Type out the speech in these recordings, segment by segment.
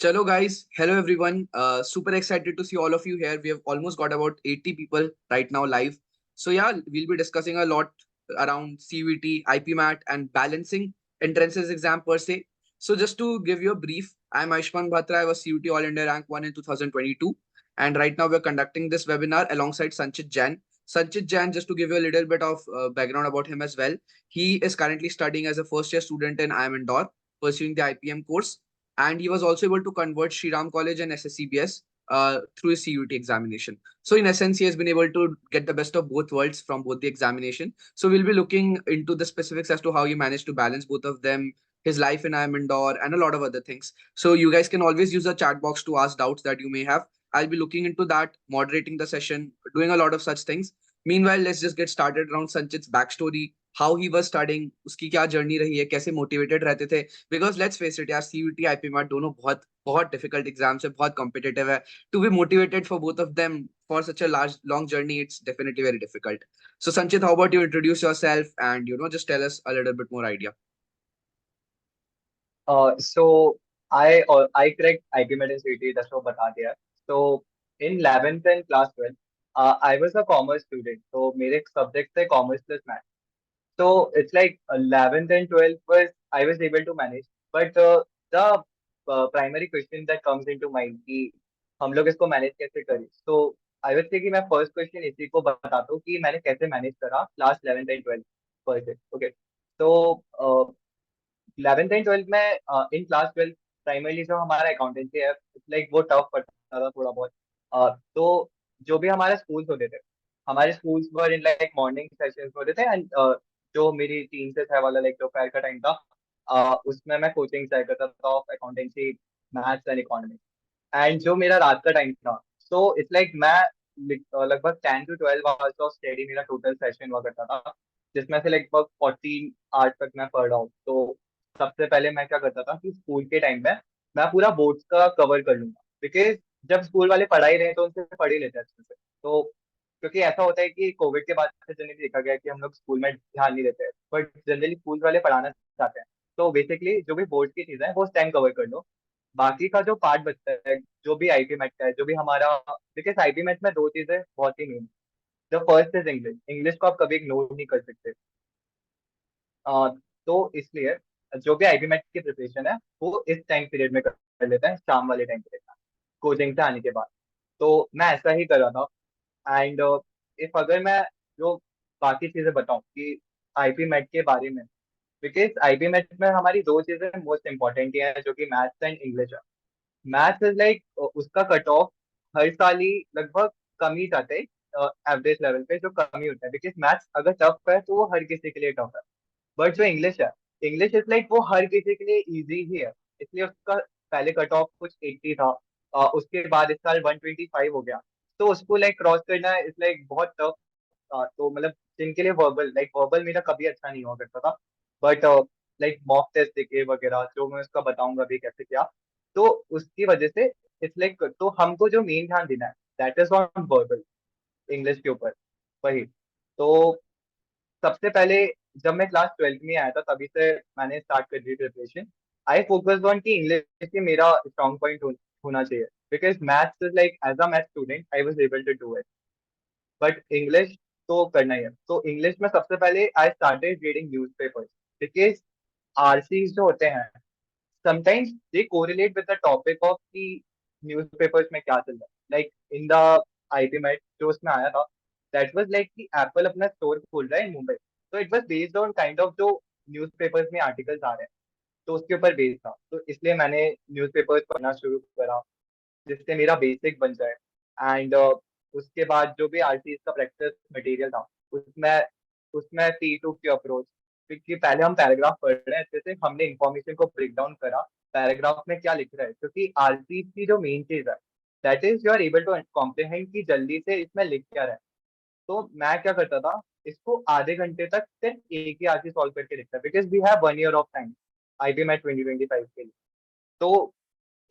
Chalo guys, hello everyone. Super excited to see all of you here. We have almost got about 80 people right now live. So yeah, we'll be discussing a lot around CVT, IPMAT and balancing entrances exam per se. So just to give you a brief, I'm Aishman Bhatra. I was CUT All India Rank 1 in 2022. And right now we're conducting this webinar alongside Sanchit Jain. Sanchit Jain, just to give you a little bit of background about him as well, he is currently studying as a first year student in IIM Indore, pursuing the IPM course, and he was also able to convert Sri Ram College and SSCBS through his CUT examination. So in essence, he has been able to get the best of both worlds from both the examination. So we'll be looking into the specifics as to how he managed to balance both of them, his life in IIM Indore, and a lot of other things. So you guys can always use the chat box to ask doubts that you may have. I'll be looking into that, moderating the session, doing a lot of such things. Meanwhile, let's just get started around Sanchit's backstory, how he was studying, उसकी क्या journey रही है, कैसे motivated रहते थे. Because let's face it यार, CUT IPMAT दोनों बहुत बहुत डिफिकल्ट एग्जाम्स है, बहुत कॉम्पिटिटिव है. To be motivated for both of them for such a large long journey, it's definitely very difficult. So Sanchit, how about you introduce yourself and just tell us a little bit more idea. So I cracked IP Med in CT, that's what बता दिया. So in 11th and class 12, I was a commerce student. So मेरे subject थे commerce plus math. So it's like 11th and 12th was I was able to manage, but the primary question that comes into mind कि हम लोग इसको manage कैसे करें. So I would say कि मैं फर्स्ट क्वेश्चन इसी को बताता हूँ कि मैंने कैसे मैनेज करा class 11th and 12th first. Okay. तो 11th एंड 12th में इन क्लास 12th प्राइमरली जो हमारा अकाउंटेंसी है, लाइक वो टफ पड़ता था थोड़ा बहुत. तो जो भी हमारे स्कूल्स होते थे, हमारे schools were in like morning sessions होते थे. एंड जो मेरी 3 से 6 वाला लाइक दोपहर का टाइम था, उसमें मैं कोचिंग ट्राई करता था of accountancy, maths and economics. And जो मेरा रात का टाइम था, सो इट्स लाइक मैं लगभग 10 to 12 आवर्स ऑफ स्टडी मेरा टोटल सेशन हुआ करता था, जिसमें से लगभग 14 आवर्स तक मैं पढ़ रहा हूँ. तो सबसे पहले मैं क्या करता था कि स्कूल के टाइम में मैं पूरा बोर्ड्स का कवर कर लूंगा, बिकॉज जब स्कूल वाले पढ़ा ही रहे तो उनसे पढ़ ही लेते हैं अच्छे से. तो क्योंकि ऐसा होता है कि कोविड के बाद से जनरली देखा गया है कि हम लोग स्कूल में ध्यान नहीं देते हैं, बट जनरली स्कूल वाले पढ़ाना चाहते हैं. तो बेसिकली जो भी बोर्ड की चीजें हैं वो उस टाइम कवर कर लो. बाकी का जो पार्ट बचता है, जो भी आईपी मैथ का है, जो भी हमारा, बिकॉज आईपी मैथ में दो चीजें बहुत ही main. The first is English. English को आप कभी इग्नोर नहीं कर सकते. अ, तो इसलिए जो भी आईबी मैट की प्रिपरेशन है वो इस टाइम पीरियड में कर लेते हैं, शाम वाले टाइम पीरियड में, कोचिंग से आने के बाद. तो मैं ऐसा ही कर रहा था. एंड इफ अगर मैं जो बाकी चीजें बताऊं कि आईपी मैट के बारे में, बिकॉज आईपी मैट में हमारी दो चीजें मोस्ट इंपॉर्टेंट है, जो कि मैथ्स एंड इंग्लिश है. मैथ्स इज लाइक उसका कट ऑफ हर साल ही लगभग कम ही जाते हैं एवरेज लेवल पे, जो कम ही होता है, बिकॉज मैथ्स अगर टफ है तो वो हर किसी के लिए टफ है. बट जो इंग्लिश है, इंग्लिश इज लाइक वो हर किसी के लिए इजी ही है, इसलिए उसका पहले कट ऑफ कुछ 80 था. उसके बाद इस साल 125 हो गया. तो उसको लाइक क्रॉस करना इज लाइक बहुत टफ. तो मतलब जिनके लिए वर्बल, लाइक वर्बल मेरा कभी अच्छा नहीं हुआ करता था, बट लाइक मॉक टेस्ट देखे वगैरह, जो मैं उसका बताऊंगा अभी कैसे किया. तो उसकी वजह से इट्स लाइक, तो हमको जो मेन ध्यान देना है that is on verbal, English के ऊपर. वही. तो सबसे पहले जब मैं क्लास 12th में आया था तभी से मैंने स्टार्ट कर दी प्रिपरेशन. आई फोकस ऑन कि इंग्लिश में मेरा स्ट्रॉन्ग पॉइंट होना चाहिए, because maths is like as a math student I was able to do it, but English तो करना ही है. तो इंग्लिश में सबसे पहले I started reading newspapers, because RCs जो होते हैं sometimes they correlate with the topic of the newspapers में क्या चल रहा है. Like in the IP mat जो उसमें आया था, दैट वाज लाइक कि एप्पल अपना स्टोर खोल रहा है इन मुंबई. तो it was based on kind of जो न्यूज़पेपर्स में आर्टिकल्स आ रहे हैं, तो उसके ऊपर बेस्ड था. तो इसलिए मैंने न्यूज़पेपर्स पढ़ना शुरू करा, जिससे मेरा बेसिक बन जाए. एंड उसके बाद जो भी आरसीएस का प्रैक्टिस मटेरियल था, उसमें उसमें टी टू की अप्रोच, क्योंकि पहले हम पैराग्राफ पढ़ रहे हैं अच्छे से, हमने इंफॉर्मेशन को ब्रेक डाउन करा पैराग्राफ में क्या लिख रहा है, क्योंकि आरसीएस की जो मेन चीज है that is you are able to comprehend कि जल्दी से इसमें लिख क्या रहा है. तो मैं क्या करता था, इसको आधे घंटे तक सिर्फ एक ही आरसी सॉल्व करके लिखता, because we have 1 year of time IPMAT 2025 के लिए. तो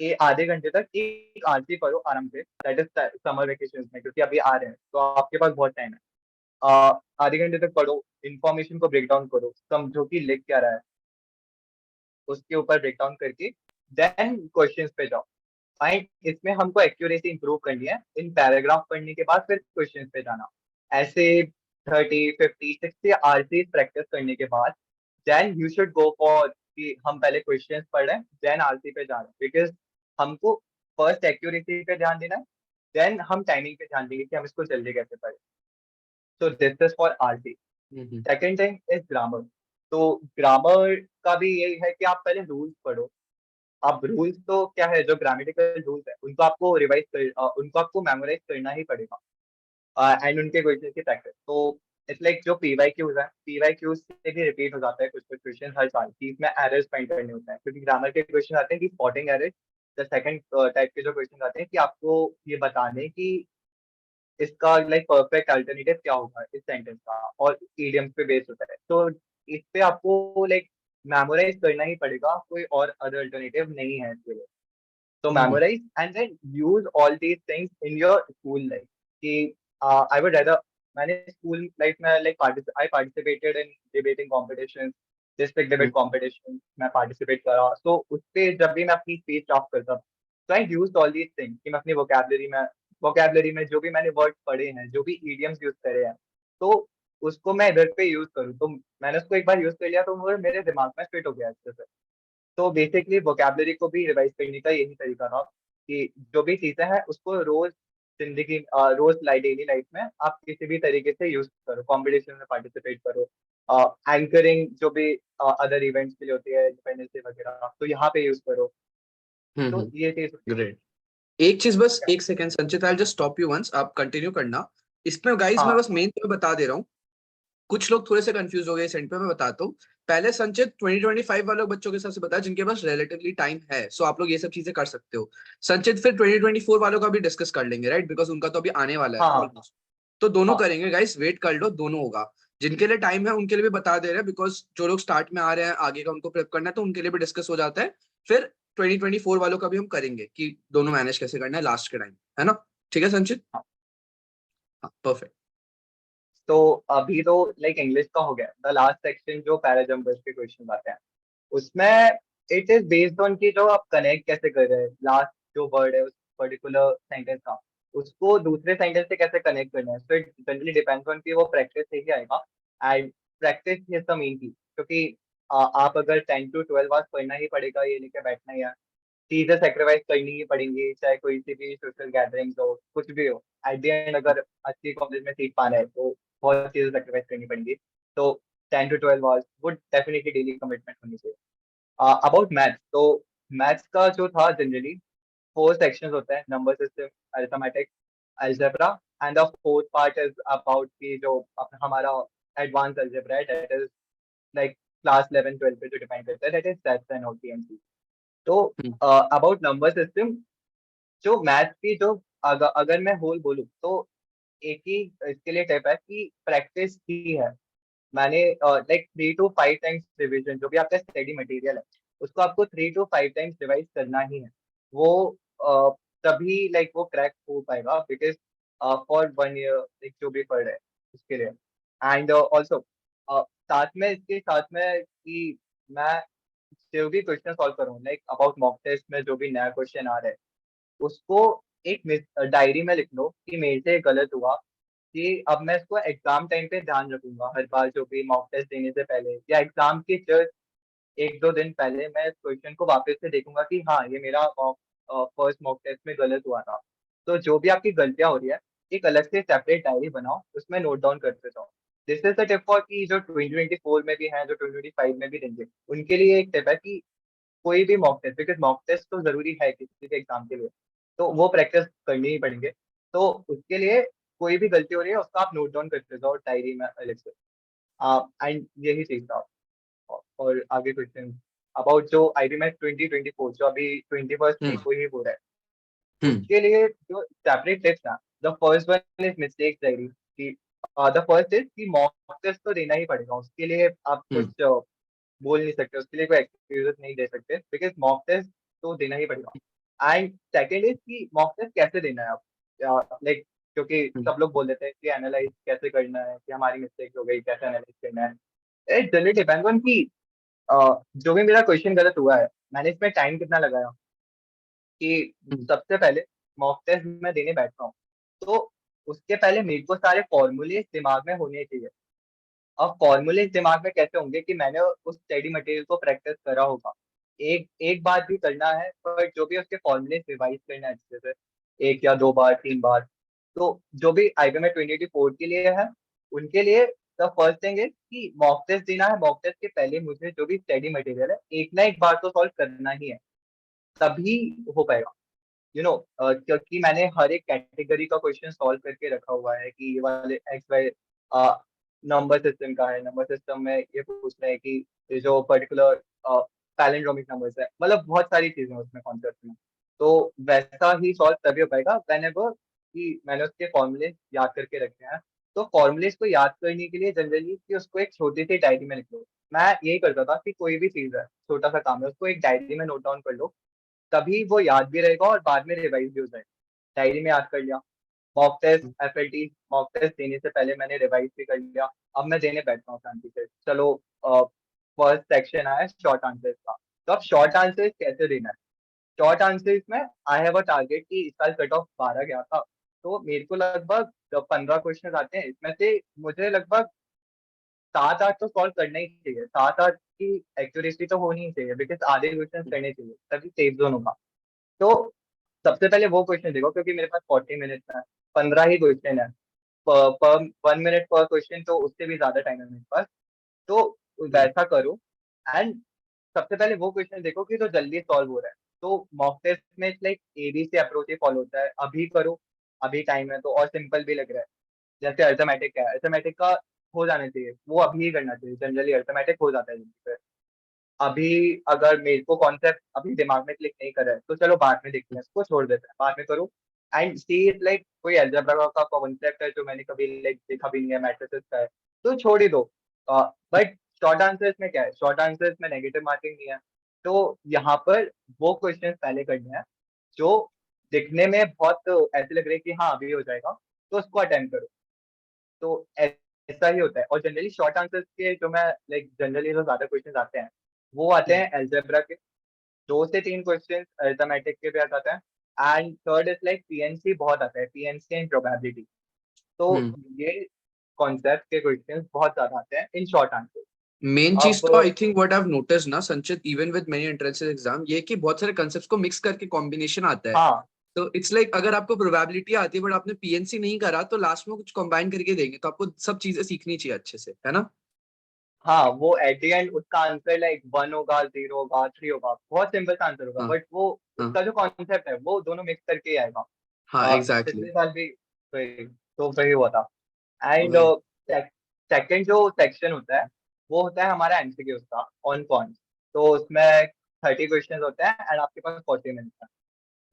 ये आधे घंटे तक एक आरती करो आराम से, दैट इज समर वेकेशन में, क्योंकि अभी आ रहे हैं तो आपके पास बहुत टाइम है. आधे घंटे तक पढ़ो, इन्फॉर्मेशन को ब्रेक डाउन करो, समझो कि लिख क्या रहा है, उसके ऊपर ब्रेक डाउन करके देन क्वेश्चंस पे जाओ. फाइन, इसमें हमको एक्यूरेसी इंप्रूव करनी है। इन पैराग्राफ पढ़ने के बाद फिर क्वेश्चन पे जाना। ऐसे 30, 50, 60 आरसी प्रैक्टिस करने के बाद then you should go for कि हम पहले क्वेश्चंस पढ़ रहे हैं देन आरसी पे जा रहे हैं, बिकॉज हमको फर्स्ट एक्यूरेसी पे ध्यान देना है, देन हम टाइमिंग पे ध्यान देंगे कि हम इसको जल्दी कैसे पढ़ें। So this is for RC. Hmm. Second thing is grammar. तो ग्रामर का भी यही है कि आप पहले रूल्स पढ़ो। अब रूल्स तो क्या है, जो ग्रामेटिकल रूल्स है उनको आपको उनको आपको मेमोराइज करना ही पड़ेगा, एंड उनके क्वेश्चन की प्रैक्टिस। तो इट्स लाइक जो पीवाई क्यूज है, पीवाई क्यूज से भी रिपीट हो जाता है कुछ कुछ क्वेश्चन हर साल की, इसमें एरर्स फाइंड करने होते हैं, क्योंकि ग्रामर के क्वेश्चन आते हैं कि spotting errors. The second type के जो क्वेश्चन आते हैं कि आपको ये बताने कि इसका लाइक परफेक्ट अल्टरनेटिव क्या होगा इस सेंटेंस का, और इडियम्स पे बेस्ड होता है। तो इस पे आपको लाइक मेमोराइज करना ही पड़ेगा, कोई और अदर अल्टरनेटिव नहीं है इसके लिए। तो हम्म। memorize and then use all these things in your school life कि I would rather, मैंने स्कूल लाइफ में like I participated in debating competition, district debate competition मैं पार्टिसिपेट करा। तो उस पे जब भी मैं अपनी स्पीच ड्राफ्ट करता, तो आई यूज ऑल दीज थिंग्स कि मैं अपनी वोकेबलरी में जो भी मैंने वर्ड पढ़े हैं, जो भी इडियम्स यूज करे हैं, तो उसको मैं इधर पे यूज करूँ। तो मैंने उसको एक बार यूज कर लिया तो वो मेरे दिमाग में फिट हो गया अच्छे से। तो बेसिकली वोकेबलरी को भी रिवाइज करने का यही तरीका था कि जो भी चीजें हैं उसको रोज जिंदगी रोज डेली लाइफ में आप किसी भी तरीके से यूज करो, कॉम्पिटिशन में पार्टिसिपेट करो, एंकरिंग जो भी अदर इवेंट्स के लिए होती है, इंडिपेंडेंस डे वगैरह, तो यहाँ पे यूज करो। तो ये चीज होती है। ग्रेट। एक चीज बस, एक second Sanchit, I just stop you once, आप कंटिन्यू करना। इसमें गाइस मैं हाँ बस मेन तो बता दे रहा हूँ, कुछ लोग थोड़े से कंफ्यूज हो गए इस एंड पे, मैं बताता हूँ। पहले संचित 2025 वाले बच्चों के हिसाब से बताया जिनके पास रिलेटिवली टाइम है, सो आप लोग ये सब चीजें कर सकते हो। संचित फिर 2024 वालों का भी डिस्कस कर लेंगे, राइट, बिकॉज उनका तो अभी आने वाला है हाँ ना हाँ ऑलमोस्ट। तो दोनों हाँ करेंगे गाइस, वेट कर लो, दोनों होगा। जिनके लिए टाइम है उनके लिए भी बता दे रहे हैं, बिकॉज जो लोग स्टार्ट में आ रहे हैं आगे का उनको प्रेप करना है, तो उनके लिए भी डिस्कस हो जाता है। फिर 2024 वालों का भी हम करेंगे कि दोनों मैनेज कैसे करना है लास्ट के टाइम, है ना? ठीक है संचित? हाँ। हाँ, परफेक्ट। तो अभी तो लाइक इंग्लिश का हो गया, द लास्ट सेक्शन जो पैराजम्पर्स के क्वेश्चन आते हैं उसमें इट इज बेस्ड ऑन कि जो आप कनेक्ट कैसे कर रहे हैं लास्ट जो वर्ड है उस पर्टिकुलर सेंटेंस का, उसको दूसरे सेंटेंस से कैसे कनेक्ट करना है। So it generally depends on कि वो प्रैक्टिस से ही आएगा, and practice is the main की, क्योंकि आप अगर 10 to 12 आवर्स पढ़ना ही पड़ेगा, ये लेके बैठना ही है, चीजें सेक्रीफाइस करनी ही पड़ेंगी, चाहे कोई सी भी सोशल गैदरिंग्स हो, कुछ भी हो। एट द एंड अगर अच्छी कॉलेज में सीट पाना है तो बहुत चीजें सेक्रीफाइस करनी पड़ेंगी। तो 10 to 12 hours would definitely daily commitment होनी चाहिए। अबाउट मैथ्स, तो मैथ्स का जो था जनरली 4 सेक्शंस होते हैं, number system, arithmetic, algebra, and the fourth part is about की जो हमारा एडवांस अलजेब्रा है, दैट इज लाइक क्लास 11 12 पे जो डिपेंड करता है, दैट इज सेट्स एंड ओटीएमसी। तो अबाउट नंबर सिस्टम, जो मैथ्स की जो अगर मैं होल बोलूँ तो एक ही इसके लिए टिप है कि प्रैक्टिस ही है। मैंने लाइक 3 to 5 टाइम्स रिविजन, जो भी आपका स्टडी मटेरियल है उसको आपको 3 to 5 टाइम्स रिवाइज करना ही है। वो अ, तभी लाइक वो क्रैक हो पाएगा, बिकॉज फॉर 1 ईयर लाइक जो भी पढ़ रहे हैं उसके लिए। एंड ऑल्सो साथ में, इसके साथ में कि मैं जो भी क्वेश्चन सॉल्व करूँ लाइक अबाउट मॉक टेस्ट में जो भी नया क्वेश्चन आ रहा है उसको एक डायरी में लिख लो कि मेरे से गलत हुआ, कि अब मैं इसको एग्जाम टाइम पे ध्यान रखूंगा, हर बार जो भी मॉक टेस्ट देने से पहले या एग्जाम के जस्ट 1 2 दिन पहले मैं इस क्वेश्चन को वापस से देखूंगा कि हाँ ये मेरा फर्स्ट मॉक टेस्ट में गलत हुआ था। तो जो भी आपकी गलतियां हो रही है, एक अलग से सेपरेट डायरी बनाओ, उसमें नोट डाउन करते जाओ। This is the tip for कि जो 2024 में भी है, जो 2025 में भी देंगे, उनके लिए एक टिप है कि कोई भी mock test, because mock test तो जरूरी है किसी भी एग्जाम के लिए, तो वो प्रैक्टिस करनी ही पड़ेंगे। तो उसके लिए कोई भी गलती हो रही है उसका आप नोट डाउन करते जाओ डायरी में अलग से। एंड यही चीज था। और आगे क्वेश्चन अबाउट जो आईबी मैथ 2024 जो अभी 21st मई हम्म। को ही हो रहा है, हम्म। उसके लिए जो सेपरेट टिप्स है, the first one is mistakes diary. कि द फर्स्ट इज कि मॉक टेस्ट तो देना ही पड़ेगा, उसके लिए आप हम्म। कुछ बोल नहीं सकते, उसके लिए कोई एक्सक्यूजेस नहीं दे सकते, बिकॉज मॉक टेस्ट तो देना ही पड़ेगा। एंड सेकेंड इज कि मॉक टेस्ट कैसे देना है आप, लाइक क्योंकि हम्म। सब लोग बोल देते हैं कि एनालाइज कैसे करना है, कि हमारी मिस्टेक हो गई कैसे एनालाइज करना है। इट जनरली डिपेंड्स ऑन कि जो भी मेरा क्वेश्चन गलत हुआ है मैंने इसमें टाइम कितना लगाया, कि हम्म, सबसे पहले मॉक टेस्ट मैं देने बैठता हूँ, तो उसके पहले मेरे को सारे फॉर्मूले दिमाग में होने चाहिए। अब फॉर्मूले दिमाग में कैसे होंगे कि मैंने उस स्टडी मटेरियल को प्रैक्टिस करा होगा, एक एक बार भी करना है, पर जो भी उसके फॉर्मूले रिवाइज करना है अच्छे से, एक या दो बार, तीन बार। तो जो भी आईबीएम 2024 के लिए है, उनके लिए द फर्स्ट थिंग इज कि मॉक टेस्ट देना है। मॉक टेस्ट के पहले मुझे जो भी स्टडी मटेरियल है एक ना एक बार तो सॉल्व करना ही है, तभी हो पाएगा। क्योंकि मैंने हर एक कैटेगरी का क्वेश्चन सॉल्व करके रखा हुआ है कि ये वाले एक्स वाई नंबर सिस्टम का है, नंबर सिस्टम में ये पूछ रहे हैं कि ये जो पर्टिकुलर पैलिंड्रोमिक नंबर्स है, मतलब बहुत सारी चीजें हैं उसमें कॉन्सेप्ट में। तो वैसा ही सॉल्व तभी हो पाएगा वेन एवर कि मैंने उसके फॉर्मूले याद करके रखे हैं। तो फॉर्मूलेस को याद करने के लिए जनरली कि उसको एक छोटी सी डायरी में लिख लो। मैं यही करता था कि कोई भी चीज है, छोटा सा काम है, उसको एक डायरी में नोट डाउन कर लो, तभी वो याद भी रहेगा और बाद में रिवाइज भी हो जाएगा। डायरी में याद कर लिया, mock test FLT mock test देने से पहले मैंने रिवाइज भी कर लिया। अब मैं देने बैठता हूँ शांति से। चलो, फर्स्ट सेक्शन आया शॉर्ट आंसर्स का। तो अब शॉर्ट आंसर्स कैसे देना है? शॉर्ट आंसर्स में आई हैव अ टारगेट कि इस साल कट ऑफ 12 गया था, तो मेरे को लगभग 15 क्वेश्चन आते हैं, इसमें से मुझे लगभग 7-8 तो सॉल्व करना ही चाहिए। 7-8 की एक्यूरेसी तो होनी ही चाहिए, बिकॉज आधे क्वेश्चन करने चाहिए तभी सेफ जोन होगा। तो सबसे पहले वो क्वेश्चन देखो, क्योंकि मेरे पास 40 मिनट है, 15 ही क्वेश्चन है, पर 1 मिनट पर क्वेश्चन, तो उससे भी ज्यादा टाइम है मेरे पास। तो हम्म, वैसा करो। एंड सबसे पहले वो क्वेश्चन देखो कि जो जल्दी सॉल्व हो रहा है। तो मॉक टेस्ट में लाइक एबीसी अप्रोच ही फॉलो होता है, अभी करो, अभी टाइम है तो, और सिंपल भी लग रहा है। जैसे अर्थमेटिक है, अर्थमेटिक का हो जाना चाहिए, वो अभी ही करना चाहिए, जनरली अर्थमेटिक हो जाता है जल्दी पे। अभी अगर मेरे को कॉन्सेप्ट अभी दिमाग में क्लिक नहीं कर रहा है तो चलो बाद में देखते हैं, इसको छोड़ देते हैं, बाद में करो। एंड सी इट लाइक कोई अलजेब्रा का कॉन्सेप्ट है जो मैंने कभी लाइक देखा भी नहीं है, मैट्रिसेस का है, तो छोड़ ही दो। बट शॉर्ट आंसर्स में क्या है, शॉर्ट आंसर्स में नेगेटिव मार्किंग नहीं है। तो यहाँ पर वो क्वेश्चन पहले करने हैं जो दिखने में बहुत ऐसे लग रहे हैं कि हाँ अभी हो जाएगा, तो उसको अटेम्प्ट करो। तो ऐसा ही होता है। और जनरली शॉर्ट आंसर्स के जो मैं लाइक जनरली जो ज्यादा क्वेश्चन आते हैं, वो आते हम्म, हैं एल्जेब्रा के, 2 से 3 क्वेश्चन अरिथमेटिक के भी आ जाते हैं। And third is like PNC बहुत आता है, पीएनसी एंड प्रोबेबिलिटी। तो हम्म। ये कॉन्सेप्ट के क्वेश्चन बहुत ज्यादा आते हैं इन शॉर्ट आंसर। मेन चीज अब तो I think what I have notice ना संचित, even with many entrance exam, ये कि बहुत सारे कंसेप्ट्स को मिक्स करके कॉम्बिनेशन आता है। हाँ तो इट्स लाइक अगर आपको प्रोबेबिलिटी आती है बट आपने पीएनसी नहीं करा, तो लास्ट में कुछ कंबाइन करके देंगे, तो आपको सब चीजें सीखनी चाहिए अच्छे से, है ना? हाँ, वो एट द एंड उसका आंसर लाइक 1 होगा, 0 होगा, 3 होगा, बहुत सिंपल सा आंसर होगा, हाँ, बट वो हाँ, उसका जो कॉन्सेप्ट है वो दोनों मिक्स करके ही आएगा। हाँ, एग्जैक्टली। पिछले साल भी तो वही हुआ था। एंड वही। सेकंड जो सेक्शन होता है, वो होता है हमारा एमसीक्यूज का ऑन पॉइंट। तो उसमें 30 क्वेश्चन होते हैं एंड आपके पास 40 मिनट है।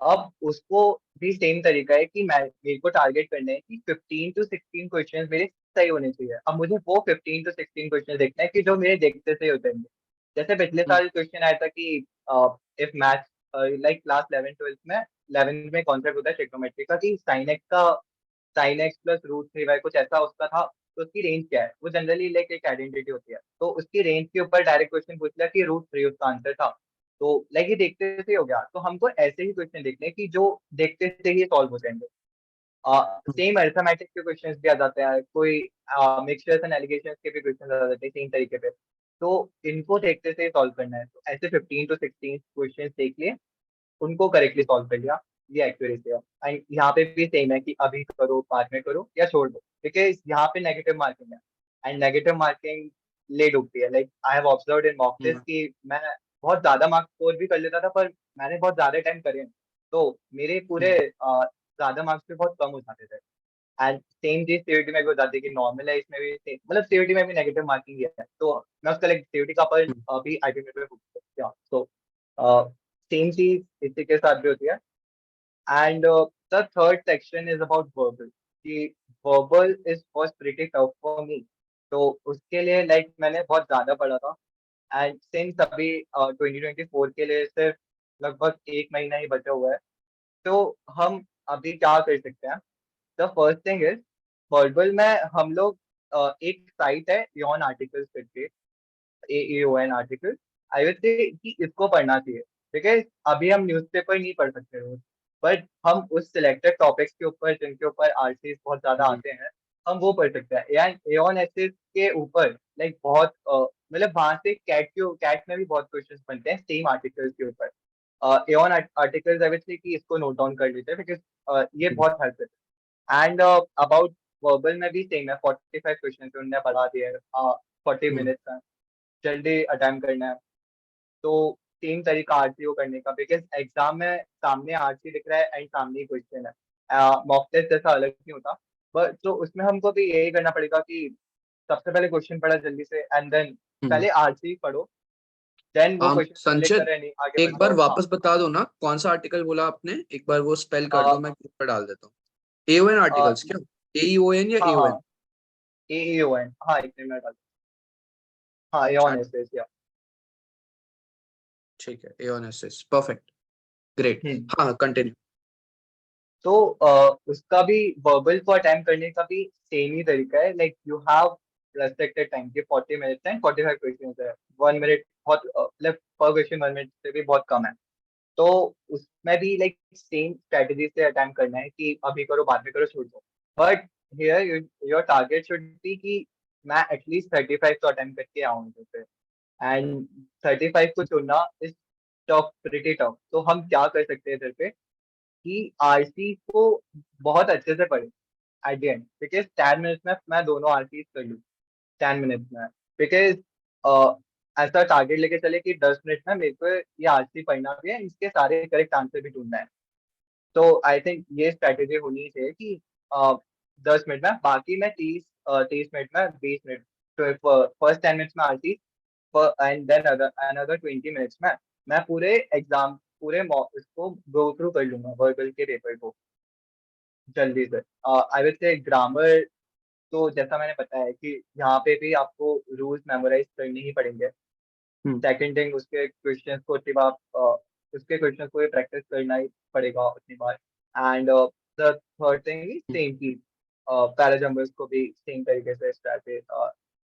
अब उसको भी सेम तरीका है कि मैं मेरे को टारगेट करना है कि 15 to 16 क्वेश्चन मेरे सही होने चाहिए। अब मुझे वो 15 to 16 क्वेश्चन देखना है कि जो मेरे देखते से ही होते हैं। जैसे पिछले हम्म, साल क्वेश्चन आया था कि if math like class 11th 12th में, 11th में कॉन्सेप्ट होता है ट्रिग्नोमेट्री का कि sine x plus root three y कुछ ऐसा उसका था। तो उसकी रेंज क्या है, वो जनरली लाइक एक आइडेंटिटी होती है, तो उसकी रेंज के ऊपर डायरेक्ट क्वेश्चन पूछ लिया कि रूट थ्री उसका आंसर था। तो लाइक ये देखते से हो गया, तो हमको ऐसे ही क्वेश्चन देखने हैं कि जो देखते से ही सॉल्व हो जाएंगे। सेम अरिथमेटिक के क्वेश्चंस भी आ जाते हैं, कोई मिक्सचर्स एंड एलिगेशंस के भी क्वेश्चन आ जाते हैं सेम तरीके पे। तो इनको देखते से सॉल्व करना है, तो ऐसे 15 to 16 क्वेश्चन देख लिए, उनको करेक्टली सॉल्व कर लिया, ये एक्यूरेसी है। एंड यहाँ पे भी सेम है कि अभी करो, बाद में करो या छोड़ दो, बिकॉज यहाँ पे नेगेटिव मार्किंग है। एंड नेगेटिव मार्किंग ले डूबती है। Like I have observed in mock test hmm, कि मैं बहुत ज्यादा मार्क्स स्कोर भी कर लेता था, पर मैंने बहुत ज्यादा टाइम करे हैं। तो मेरे पूरे ज्यादा मार्क्स भी बहुत कम हो जाते थे। एंड सेम चीज सीयूटी में भी हो जाती है कि नॉर्मल है, इसमें भी मतलब सीयूटी में भी नेगेटिव मार्किंग ही है, तो मैं उसका लाइक सीयूटी का पर हम्म, अभी आईटी में तो सेम चीज इसी के साथ भी होती है। And the third section is about verbal, कि verbal is was pretty tough for me. तो उसके लिए लाइक मैंने बहुत ज्यादा पढ़ा था। एंड सिंस अभी 2024 के लिए सिर्फ लगभग 1 महीना ही बचा हुआ है, तो हम अभी क्या कर सकते हैं? The first thing is, verbal में हम लोग एक साइट है यॉन आर्टिकल्स करके, AEON article, I would say कि इसको पढ़ना चाहिए। बिकॉज अभी हम न्यूज़पेपर नहीं पढ़ सकते रोज, बट हम उस सिलेक्टेड टॉपिक्स के ऊपर जिनके ऊपर आरसीज बहुत ज्यादा हम्म, आते हैं, हम वो पढ़ सकते हैं। एंड एओन एसेस के ऊपर लाइक बहुत मतलब वहां से कैट में भी बहुत क्वेश्चंस बनते हैं सेम आर्टिकल्स के ऊपर। Aeon articles I will say कि इसको नोट डाउन कर लेते हैं, बिकॉज ये हम्म, बहुत हेल्प करता है। एंड अबाउट वर्बल में भी सेम है, 45 क्वेश्चन उन्होंने बढ़ा दिया है 40 मिनट्स का, जल्दी अटेम्प्ट करना है। तो सेम तरीका आरसीओ करने का, बिकॉज एग्जाम में सामने आरसी दिख रहा है एंड सामने ही क्वेश्चन है, मॉक टेस्ट जैसा अलग नहीं होता। बट तो उसमें हमको भी यही करना पड़ेगा कि सबसे पहले क्वेश्चन पढ़ा जल्दी से, एंड देन हम्म। पहले आरसी पढ़ो, देन वो क्वेश्चन सॉल्व संचित, करें, नहीं आगे एक बढ़ते बार रहो। हाँ, वापस बता दो ना कौन सा आर्टिकल बोला आपने, एक बार वो स्पेल कर दो, अ, मैं ग्रुप पर डाल देता हूँ। एओएन अ, आर्टिकल्स क्या? एईओएन या हाँ एओएन? हाँ, AEON, हाँ एक मिनट में, हाँ एओन चैट। एसेस या। ठीक है, एओएन एसएस, परफेक्ट, ग्रेट। हम्म। हाँ, कंटिन्यू। तो उसका भी वर्बल को अटेम्प्ट करने का भी सेम ही तरीका है, like you have restricted time कि 40 मिनट्स एंड 45 क्वेश्चन है, 1 मिनट बहुत मतलब पर क्वेश्चन 1 मिनट से भी बहुत कम है। तो उसमें भी लाइक सेम स्ट्रेटेजी से अटेम्प्ट करना है कि अभी करो बाद में करो छोड़ दो। But here your target should be कि मैं एटलीस्ट 35 तो अटेम्प्ट करके आऊँ जैसे, एंड 35 को चुनना इज टफ, प्रिटी टफ। तो हम क्या कर सकते हैं इधर पे कि आरसी को बहुत अच्छे से पढ़े at the end, because 10 minutes में मैं दोनों आरसी कर लूँ 10 मिनट्स में, बिकॉज ऐसा टारगेट लेके चले कि 10 मिनट में मेरे को ये आरसी पढ़ना भी है, इसके सारे करेक्ट आंसर भी ढूंढना है। तो आई थिंक ये स्ट्रेटेजी होनी चाहिए कि 10 मिनट में, बाकी मैं 30 मिनट में 20 मिनट, तो फर्स्ट 10 मिनट्स में RC, and then another 20 minutes में मैं पूरे एग्जाम पूरे इसको गो थ्रू कर लूंगा वर्बल के पेपर को जल्दी से। आई विल से ग्रामर, तो जैसा मैंने बताया कि यहाँ पे भी आपको रूल्स मेमोराइज करने ही पड़ेंगे। हम्म, सेकंड थिंग, उसके क्वेश्चंस को सिर्फ आप उसके क्वेश्चंस को प्रैक्टिस करना ही पड़ेगा उतनी बार। And the third thing is same की पैराजम्बर्स को भी सेम तरीके से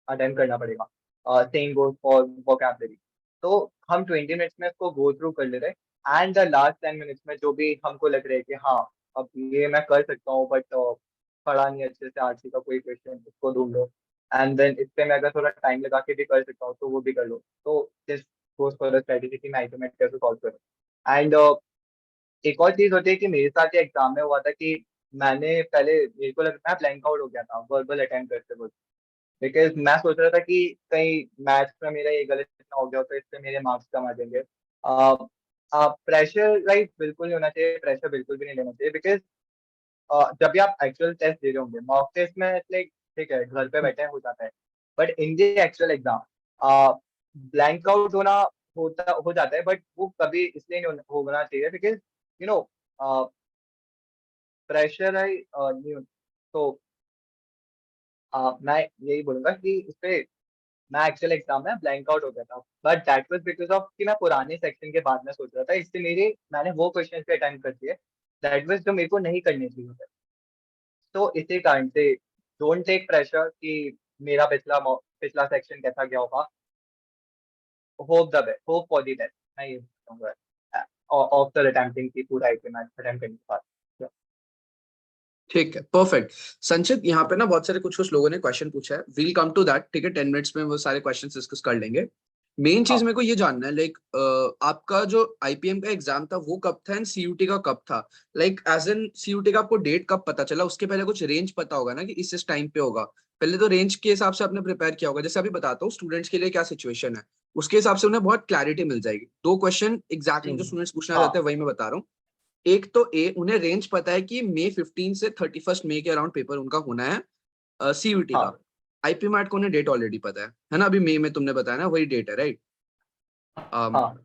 अटेम्प्ट करना पड़ेगा। Same goes for vocabulary. तो हम 20 मिनट्स में इसको गो थ्रू कर ले रहे, एंड द लास्ट 10 मिनट्स में जो भी हमको लग रहा है कि हाँ अब ये मैं कर सकता हूँ, बट पढ़ा नहीं अच्छे से आरसी का कोई क्वेश्चन, उसको ढूंढ लो। एंड देन इस पे मैं अगर थोड़ा टाइम लगा के भी कर सकता हूँ तो वो भी कर लो। तो this goes for the strategy कि मैं आइटोमेट कैसे सॉल्व करूँ। एंड एक और चीज होती है कि मेरे साथ ये एग्जाम में हुआ था कि मैंने पहले मेरे को लगता है ब्लैंक आउट हो गया था वर्बल अटेम्प्ट करते वक्त, बिकॉज मैं सोच रहा था कि कहीं मैथ्स में मेरा ये गलत ना हो गया हो तो इससे मेरे मार्क्स कम आ जाएंगे। प्रेशर लाइक बिल्कुल नहीं होना चाहिए, प्रेशर बिल्कुल भी नहीं लेना चाहिए, बिकॉज जब भी आप एक्चुअल टेस्ट दे रहे होंगे, मॉक टेस्ट में लाइक ठीक है घर पे बैठे हो जाता है, but in the actual exam blank out होना हो जाता है, बट वो कभी इसलिए नहीं होना चाहिए बिकॉज यू नो प्रेशर है नहीं तो मैं यही बोलूंगा कि इस पे मैं एक्चुअल एग्जाम में ब्लैंक आउट हो गया था, but that was because of कि मैं पुराने सेक्शन के बाद में सोच रहा था, इससे मैंने वो क्वेश्चन पे अटेम्प्ट कर दिए दैट वाज जो मेरे को नहीं करने चाहिए थे। तो इसी कारण से डोंट टेक प्रेशर कि मेरा पिछला सेक्शन कैसा गया होगा। Hope the best, hope for the best, मैं ये कहूंगा आफ्टर अटेम्प्टिंग की पूरा एक मैच अटेम्प्ट करने के बाद। ठीक है, परफेक्ट। संचित, यहाँ पे ना बहुत सारे कुछ कुछ लोगों ने क्वेश्चन पूछा है, वील कम टू दैट, ठीक है, 10 मिनट्स में वो सारे क्वेश्चन डिस्कस कर लेंगे। मेन चीज हाँ मेरे को ये जानना है, लाइक आपका जो आईपीएम का एग्जाम था वो कब था एंड सीयूटी का कब था? लाइक एज एन सीयूटी का आपको डेट कब पता चला? उसके पहले कुछ रेंज पता होगा ना कि इस टाइम पे होगा। पहले तो रेंज के हिसाब से आपने प्रिपेयर किया होगा, जैसे अभी बताता हूँ स्टूडेंट्स के लिए क्या सिचुएशन है, उसके हिसाब से उन्हें बहुत क्लैरिटी मिल जाएगी। दो क्वेश्चन एग्जैक्टली जो स्टूडेंट्स पूछना हाँ चाहते हैं वही मैं बता रहा हूँ। एक तो उन्हें रेंज पता है कि मई 15 से 31 मई के अराउंड पेपर उनका होना है सीयूटी का। हाँ आईपी मैट को उन्हें डेट ऑलरेडी पता है ना, अभी मई में तुमने बताया ना वही डेट है, राइट? हाँ,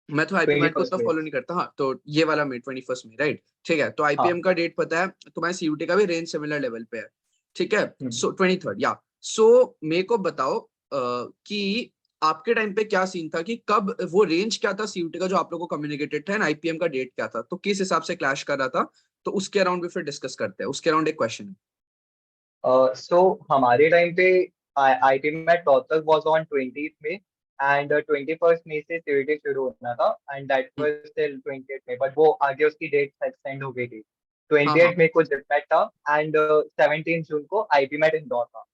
मैं तो आईपी ट्वेंटी मैट को फर्स्ट उतना में। फॉलो नहीं करता, हाँ, तो ये वाला मई 21 में, राइट? ठीक है, तो हाँ। आईपीएम का डेट पता है, तुम्हारे सीयूटी का भी रेंज सिमिलर लेवल पे है। ठीक है, हम्म। सो 23rd, या सो मेरे को बताओ कि आपके टाइम पे क्या सीन था, कि कब वो रेंज क्या था सीयूटी का जो आप लोगों को कम्युनिकेटेड था, एंड आईपीएम का डेट क्या था, तो किस हिसाब से क्लैश कर रहा था? तो उसके अराउंड भी फिर डिस्कस करते हैं, उसके अराउंड एक क्वेश्चन है। सो हमारे टाइम पे आईटी में टॉपिक वाज ऑन 20th में, एंड 21 मई से सीयूटी शुरू होना था and that hmm, was till 28 May, but वो आगे उसकी डेट एक्सटेंड हो गई थी। हाँ ट्वेंटी हाँ। एट मई को जिपमेट था एंड 17 जून को आईपीमेट इंदौर था।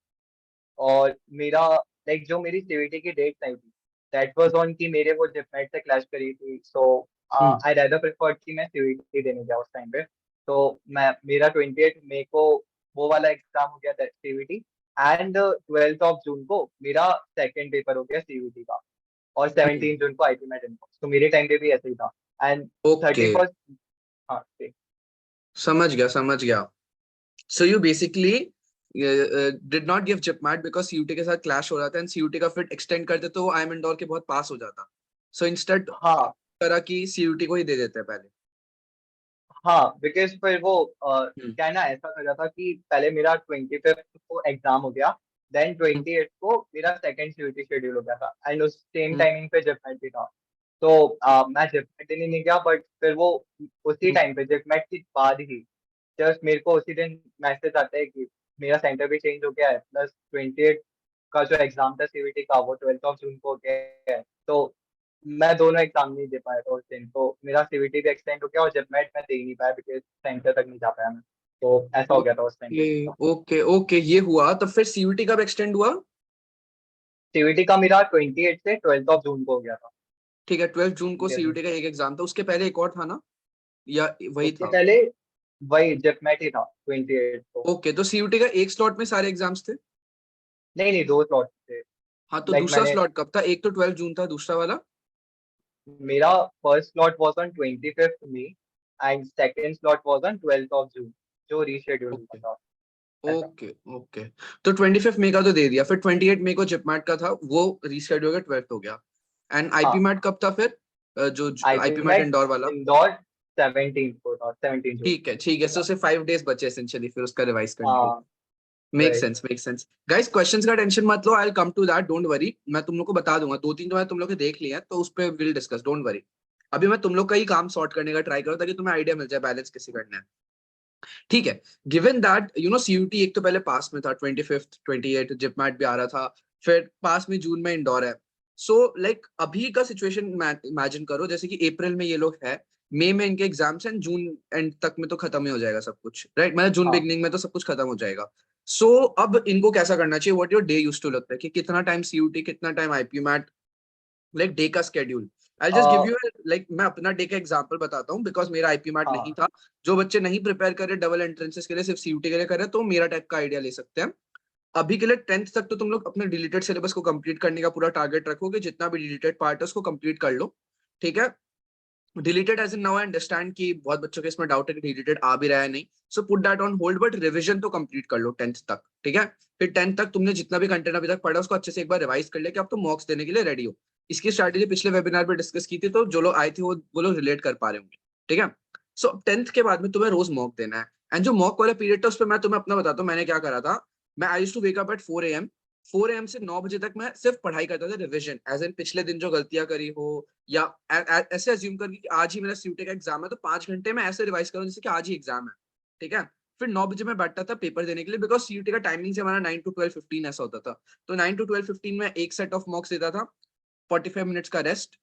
और मेरा लाइक जो मेरी सीवीटी की डेट आई थी दैट वाज ऑन कि मेरे वो जिपमेट से क्लैश करी थी, सो हम्म, आई रेदर प्रेफर्ड कि मैं सीवीटी देने गया उस टाइम पे। तो मैं मेरा 28 मई को वो वाला एग्जाम हो गया था सीवीटी एंड 12 जून को मेरा सेकंड पेपर हो गया सीवीटी का। और हम्म। 17 जून को आईपी मेट इनको, तो मेरे टाइम पे भी ऐसे ही था। एंड ओके, 31st, हाँ ठीक। समझ गया समझ गया। So you basically did not give JIPMAT because CUET के साथ क्लैश हो रहा था, एंड सीयूटी का फिर एक्सटेंड करते तो आई एम इंदौर के बहुत पास हो जाता। सो इंस्टेड हाँ करा कि सीयूटी को ही दे देते हैं पहले। हाँ, बिकॉज फिर वो हम्म, क्या है ना, ऐसा कर रहा था कि पहले मेरा 25th को एग्जाम हो गया, देन हम्म, 28 को मेरा सेकंड सीयूटी शेड्यूल हो गया था एंड उस सेम हम्म, टाइमिंग पे जिपमेट भी था। तो मैं जिपमेट देने नहीं गया, बट फिर वो उसी हम्म। टाइम पे जिपमेट के बाद ही जस्ट मेरे को उसी दिन मैसेज आता है कि मेरा सेंटर भी चेंज हो गया है, प्लस 28 का जो एग्जाम था सीवीटी का वो 12 जून को हो गया है। तो मैं दोनों एग्जाम नहीं दे पाया था उस दिन, तो मेरा सीवीटी भी एक्सटेंड हो गया और जब मैं दे ही नहीं पाया बिकॉज सेंटर तक नहीं जा पाया मैं। तो ऐसा हो गया था उस टाइम पे ओके मेरा। ओके ओके, ये हुआ तो फिर सीयूटी कब एक्सटेंड हुआ? सीवीटी का मेरा 28 से 12 जून को हो गया था। ठीक है, 12 जून को Yes. सीयूटी का एक एग्जाम था, उसके पहले एक और था ना, या वही उससे था? पहले वही जिपमेट ही था 28 को। ओके, तो सीयूटी का एक स्लॉट में सारे एग्जाम्स थे? नहीं नहीं, दो स्लॉट थे। हाँ, तो लाइक दूसरा मैंने, स्लॉट कब था? एक तो 12 जून था, दूसरा वाला? मेरा first slot was on 25th May and second slot was on 12 June, जो रीशेड्यूल हुआ ओके था। ऐसा। Okay okay. तो 25 मई का तो दे दिया, फिर 28 मई को जिपमैट का था, वो रीशेड्यूल हो गया, 12th हो गया। एंड आईपी हाँ, मैट कब था फिर? जो IP IPMAT MAT Indore वाला? इंदौर 17 को था, 17 जून ठीक है ठीक है, को सो था। सिर्फ 5 days बचे एसेंशियली फिर उसका रिवाइज करने के लिए। हाँ make right. Sense make sense. Guys, questions का टेंशन मत लो, I will come to that, don't worry. मैं तुम लोग को बता दूंगा, दो तीन तो मैं तुम लोग के देख लिए हैं, तो उस पर विल डिस्कस, डोंट वरी। अभी मैं तुम लोग का ही काम सॉर्ट करने का ट्राई करूँ ताकि तुम्हें आइडिया मिल जाए बैलेंस कैसे करना है। ठीक है। गिवन दैट सीयूटी एक तो पहले पास में था, 25th 28 जिपमैट भी आ रहा था, फिर पास में जून में इंदौर है। सो लाइक अभी का सिचुएशन इमेजिन करो, जैसे कि अप्रैल में ये लोग है, मई में इनके एग्जाम्स हैं, जून एंड तक में तो खत्म ही हो जाएगा सब कुछ, राइट? मतलब जून हाँ बिगनिंग में तो सब कुछ खत्म हो जाएगा। सो अब इनको कैसा करना चाहिए? What your day used to लगता है कि कितना टाइम सीयूटी, कितना time IPMAT, like day का schedule. I just give you, like मैं अपना डे का एग्जांपल बताता हूँ बिकॉज मेरा आईपी मैट नहीं हाँ था। जो बच्चे नहीं प्रिपेयर करे डबल एंट्रेंसेस के लिए, सिर्फ सीयूटी के लिए कर रहे हैं, तो मेरा टाइप का आइडिया ले सकते हैं। अभी के लिए 10th तक तो तुम लोग अपने डिलीटेड सिलेबस को कंप्लीट करने का पूरा टारगेट रखो कि जितना भी डिलीटेड पार्ट है उसको कंप्लीट कर लो। ठीक है। Deleted as in now I understand कि बहुत बच्चों के इसमें डाउट है कि डिलीटेड आ भी रहा है नहीं, so put that on hold, but revision तो कंप्लीट कर लो 10th तक। ठीक है। फिर 10th तक तुमने जितना भी कंटेंट अभी तक पढ़ा उसको अच्छे से एक बार रिवाइज कर ले कि अब तुम मॉक्स देने के लिए रेडी हो। इसकी स्ट्रैटेजी पिछले वेबिनार में डिस्कस की थी, तो जो लोग आए थे वो लोग रिलेट कर पा रहे होंगे। ठीक है। सो 10th के बाद में तुम्हें रोज मॉक देना है। एंड जो मॉक वाला पीरियड था उस पर मैं तुम्हें अपना बताता हूँ मैंने क्या करा था। मैं I used to wake up at 4 AM। 4 AM से 9 बजे तक मैं सिर्फ पढ़ाई करता था, रिविजन एज इन पिछले दिन जो गलतियां करी हो, या ऐसे अज्यूम करके कि आज ही मेरा सीयूटी का एग्जाम है तो 5 घंटे में ऐसे रिवाइज करूँ जैसे कि आज ही एग्जाम है। ठीक है। फिर 9 बजे मैं बैठता था पेपर देने के लिए, बिकॉज सीयूटी का टाइमिंग से हमारा 9 to 12:15 ऐसा होता था। तो 9 to 12:15 में एक सेट ऑफ मॉक्स देता था, 45 मिनट्स का रेस्ट।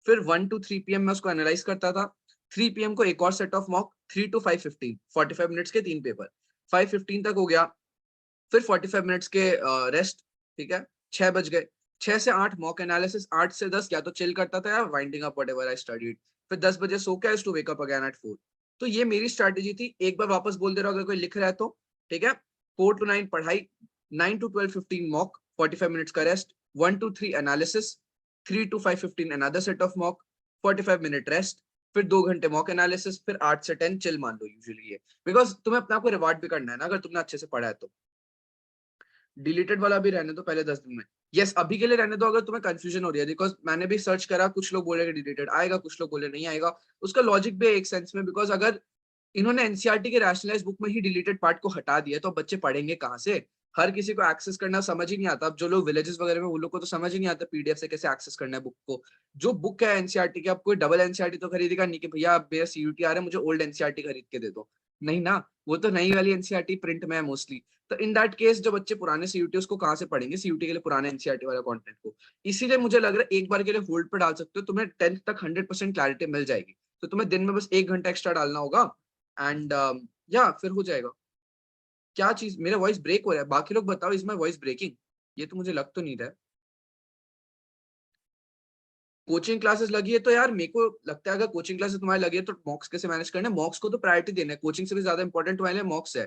फिर 1 to 3 PM में उसको एनालाइज करता था। 3 PM को एक और set of mock, 3 to 5:15, 45 minutes के 3 पेपर। 5:15 तक हो गया। फिर 45 मिनट्स के रेस्ट। ठीक है। 6 बज गए। 6 से 8 मॉक एनालिसिस, 8 से 10 या तो चिल करता था या winding up whatever I studied. फिर 10 बजे सो के to wake up again at 4। तो ये मेरी स्ट्रैटेजी थी, एक बार वापस बोल दे रहा हूं अगर कोई लिख रहा है तो। ठीक है। 4 to 9 पढ़ाई, 9 to 12:15 मॉक, 45 मिनट्स का rest, 1 to 3 analysis, 3 to 5:15 another set of mock, 45 minute rest, फिर 2 घंटे मॉक एनालिसिस, फिर 8 से 10 चिल मान लो यूजुअली ये। बिकॉज तुम्हें अपने आप को रिवार्ड भी करना है ना, अगर तुमने अच्छे से पढ़ा है तो। डिलीटेड वाला भी रहने दो पहले 10 दिन में। यस, अभी के लिए रहने दो अगर तुम्हें कंफ्यूजन हो रही है, बिकॉज मैंने भी सर्च करा, कुछ लोग बोले डिलीटेड आएगा, कुछ लोग बोले नहीं आएगा। उसका लॉजिक भी है एक सेंस में, बिकॉज अगर इन्होंने एनसीईआरटी के रैशनलाइज बुक में ही डिलीटेड पार्ट को हटा दिया तो बच्चे पढ़ेंगे कहाँ से? हर किसी को एक्सेस करना समझ ही नहीं आता। अब जो लोग विलेजेस वगैरह में, वो लोग को तो समझ ही नहीं आता पीडीएफ से कैसे एक्सेस करना है बुक को। जो बुक है एनसीईआरटी की, अब कोई डबल एनसीईआरटी तो खरीदेगा नहीं कि भैया अब मेरा सीयूटी आ रहा है मुझे ओल्ड एनसीईआरटी खरीद के दे दो। नहीं ना। वो तो नई वाली एनसीईआरटी प्रिंट में है मोस्टली। तो इन दैट केस जो बच्चे पुराने सीयूटी उसको कहाँ से पढ़ेंगे सीयूटी के लिए पुराने एनसीईआरटी वाला कंटेंट को। इसीलिए मुझे लग रहा है एक बार के लिए होल्ड पे डाल सकते हो, तुम्हें 10th तक 100% क्लैरिटी मिल जाएगी। तो तुम्हें दिन में बस 1 घंटा एक्स्ट्रा डालना होगा एंड या फिर हो जाएगा। क्या चीज, मेरा वॉइस ब्रेक हो रहा है, बाकी लोग बताओ, इज माय वॉइस ब्रेकिंग? ये तो मुझे लग तो नहीं रहा है। कोचिंग क्लासेस लगी है तो यार मेरे को लगता है अगर कोचिंग क्लासेस तुम्हारी लगी है तो मॉक्स कैसे मैनेज करना है, मॉक्स को तो प्रायोरिटी देना है, कोचिंग से भी ज्यादा इंपॉर्टेंट तुम्हारे लिए मॉक्स है।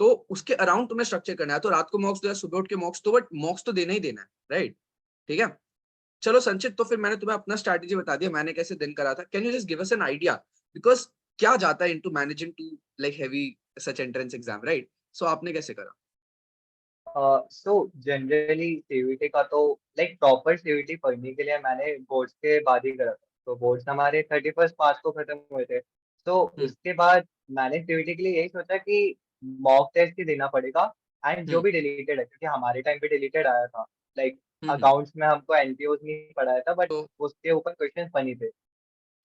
तो उसके अराउंड तुम्हें स्ट्रक्चर करना है, तो रात को मॉक्स दो या सुबह उठ के मॉक्स दो, बट मॉक्स तो देना ही देना है, राइट? ठीक है। चलो संचित, तो फिर मैंने तुम्हें अपना स्ट्रैटेजी बता दिया, मैंने कैसे दिन करा था। Can you just give us an idea, because क्या जाता है into managing to like heavy such entrance exam, right? So आपने कैसे करा? सो जनरली सीयूईटी का तो लाइक प्रॉपर सीयूईटी पढ़ने के लिए मैंने बोर्ड्स के बाद ही करा था। तो बोर्ड्स हमारे 31 मार्च को खत्म हुए थे। तो हम्म। उसके बाद मैंने सीयूईटी के लिए यही सोचा कि मॉक टेस्ट ही देना पड़ेगा। एंड जो हम्म। भी डिलीटेड है, क्योंकि हमारे टाइम पे डिलीटेड आया था, लाइक हम्म। अकाउंट्स में हमको एनपीओज नहीं पढ़ाया था, बट तो उसके ऊपर क्वेश्चन बनी थे।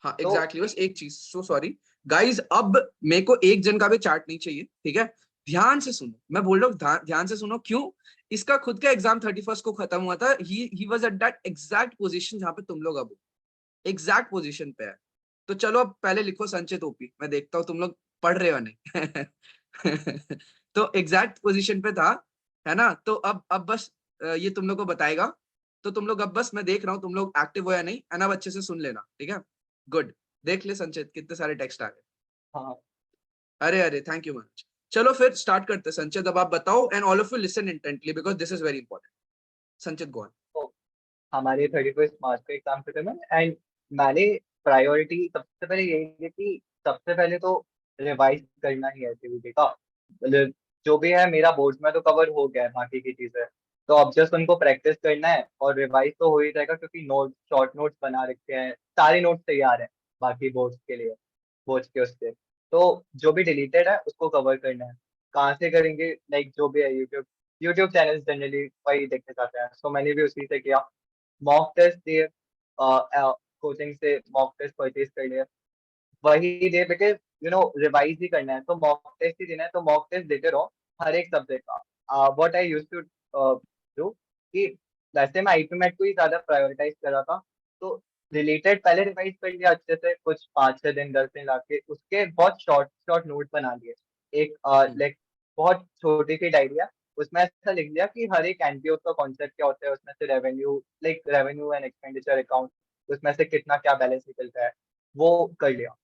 हाँ तो एग्जैक्टली exactly, बस एक चीज, सो सॉरी गाइज, अब मेरे को एक जन का भी चार्ट नहीं चाहिए, ठीक है? ध्यान से सुनो, मैं बोल रहा हूँ ध्यान से सुनो। क्यों? इसका खुद का एग्जाम 31st को खत्म हुआ था, he was at that exact position जहां पे तुम लोग अब एग्जैक्ट पोजीशन पे है। तो चलो अब पहले लिखो संचित ओपी, मैं देखता हूँ तुम लोग पढ़ रहे हो नहीं। तो एग्जैक्ट पोजीशन पे था, है ना? तो अब बस ये तुम लोग को बताएगा। तो तुम लोग अब बस, मैं देख रहा हूँ तुम लोग एक्टिव हो या नहीं, है ना? अब अच्छे से सुन लेना, ठीक है? गुड। देख ले संचित कितने सारे टेक्स्ट आ गए। हाँ, अरे अरे, थैंक यू मच। चलो फिर स्टार्ट करते हैं संचित, अब आप बताओ and all of you listen intently because this is very important. संचित गो ऑन। तो हमारे 31 मार्च का एग्जाम खत्म है। एंड मैंने प्रायोरिटी सबसे पहले यही दी कि सबसे पहले तो रिवाइज करना ही है एक्टिविटी का। मतलब जो भी है मेरा बोर्ड्स में तो कवर हो गया है बाकी की चीजें। तो अब जस्ट उनको प्रैक्टिस करना है और रिवाइज तो हो ही जाएगा, क्योंकि नोट शॉर्ट नोट्स बना रखे हैं, सारे नोट्स तैयार हैं बाकी बोर्ड्स के लिए, बोर्ड्स के उसके। तो जो भी डिलीटेड है उसको कवर करना है। कहाँ से करेंगे? लाइक जो भी है, यूट्यूब, यूट्यूब चैनल जनरली वही देखने जाते हैं, तो मैंने भी उसी से किया। मॉक टेस्ट दिए, कोचिंग से मॉक टेस्ट परचेज कर लिया, वही दे, बिकॉज रिवाइज ही करना है तो मॉक टेस्ट ही देना है, तो मॉक टेस्ट देते रहो हर एक सब्जेक्ट का। What I use to do कि वैसे मैं आईपी मैट को ही ज्यादा प्रायोरिटाइज कर रहा था। तो रिलेटेड पहले रिवाइज कर लिया अच्छे से, कुछ 5 6 दिन 10 दिन लाके उसके बहुत शॉर्ट शॉर्ट नोट बना लिए। एक लाइक बहुत छोटी सी डायरी है, उसमें ऐसा लिख दिया कि हर एक एनपीओ का कॉन्सेप्ट क्या होता है, उसमें से revenue, like revenue and expenditure account, उसमें से कितना क्या बैलेंस निकलता है, वो कर लिया।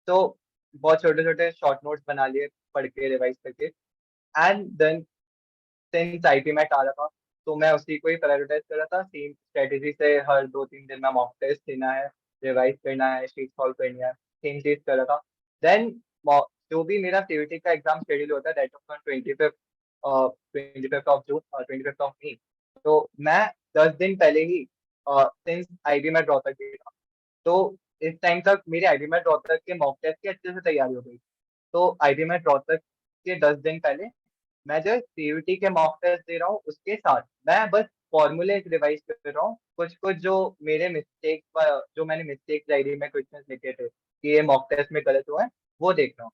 तो बहुत छोटे छोटे शॉर्ट नोट्स बना लिए पढ़ के रिवाइज करके। And then since IPMAT आ रहा था, तो मैं उसी को ही प्रायोरिटाइज कर रहा था, सेम स्ट्रेटेजी से हर 2 3 दिन में मॉक टेस्ट देना है, रिवाइज करना है, शीट सॉल्व करनी है, सेम चीज कर रहा था। देन जो भी मेरा सीयूईटी का एग्जाम शेड्यूल होता है, that of 25th of June और 25th ऑफ मई। तो मैं 10 दिन पहले ही, सिंस आईबी मैट रोहतक गया था, तो इस टाइम तक मेरे आईबी मैट रोहतक के मॉक टेस्ट की अच्छे से तैयारी हो गई। तो आईबी मैट रोहतक के 10 दिन पहले मैं जो सीयूटी के मॉक टेस्ट दे रहा हूँ, उसके साथ मैं बस फॉर्मूले रिवाइज कर रहा हूँ, कुछ कुछ जो मेरे मिस्टेक, जो मैंने मिस्टेक डायरी में क्वेश्चन लिखे थे कि ये मॉक टेस्ट में गलत हुआ है, वो देख रहा हूँ।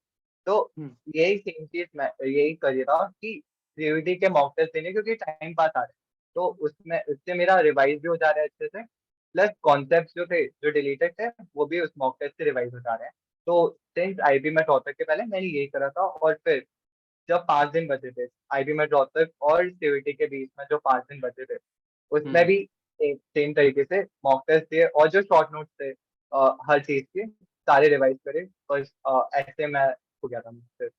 तो यही सेम चीज मैं यही कर रहा कि सीयूटी के मॉक टेस्ट देने, क्योंकि टाइम पास आ रहा है, तो उसमें उससे मेरा रिवाइज भी हो जा रहा है अच्छे से, प्लस कॉन्सेप्ट जो थे जो डिलीटेड थे वो भी उस मॉक टेस्ट से रिवाइज हो जा रहे हैं। तो सिंस आईबी में टॉपिक के पहले मैंने यही करा था। और फिर जब 5 दिन बचे थे आईबी में रोहतक और सीयूटी के बीच में, जो 5 दिन बचे थे उसमें हम्म। भी सेम तरीके से मॉक टेस्ट दिए, और जो शॉर्ट नोट्स थे हर चीज के सारे रिवाइज करे, बस ऐसे मैं हो गया था मुझसे।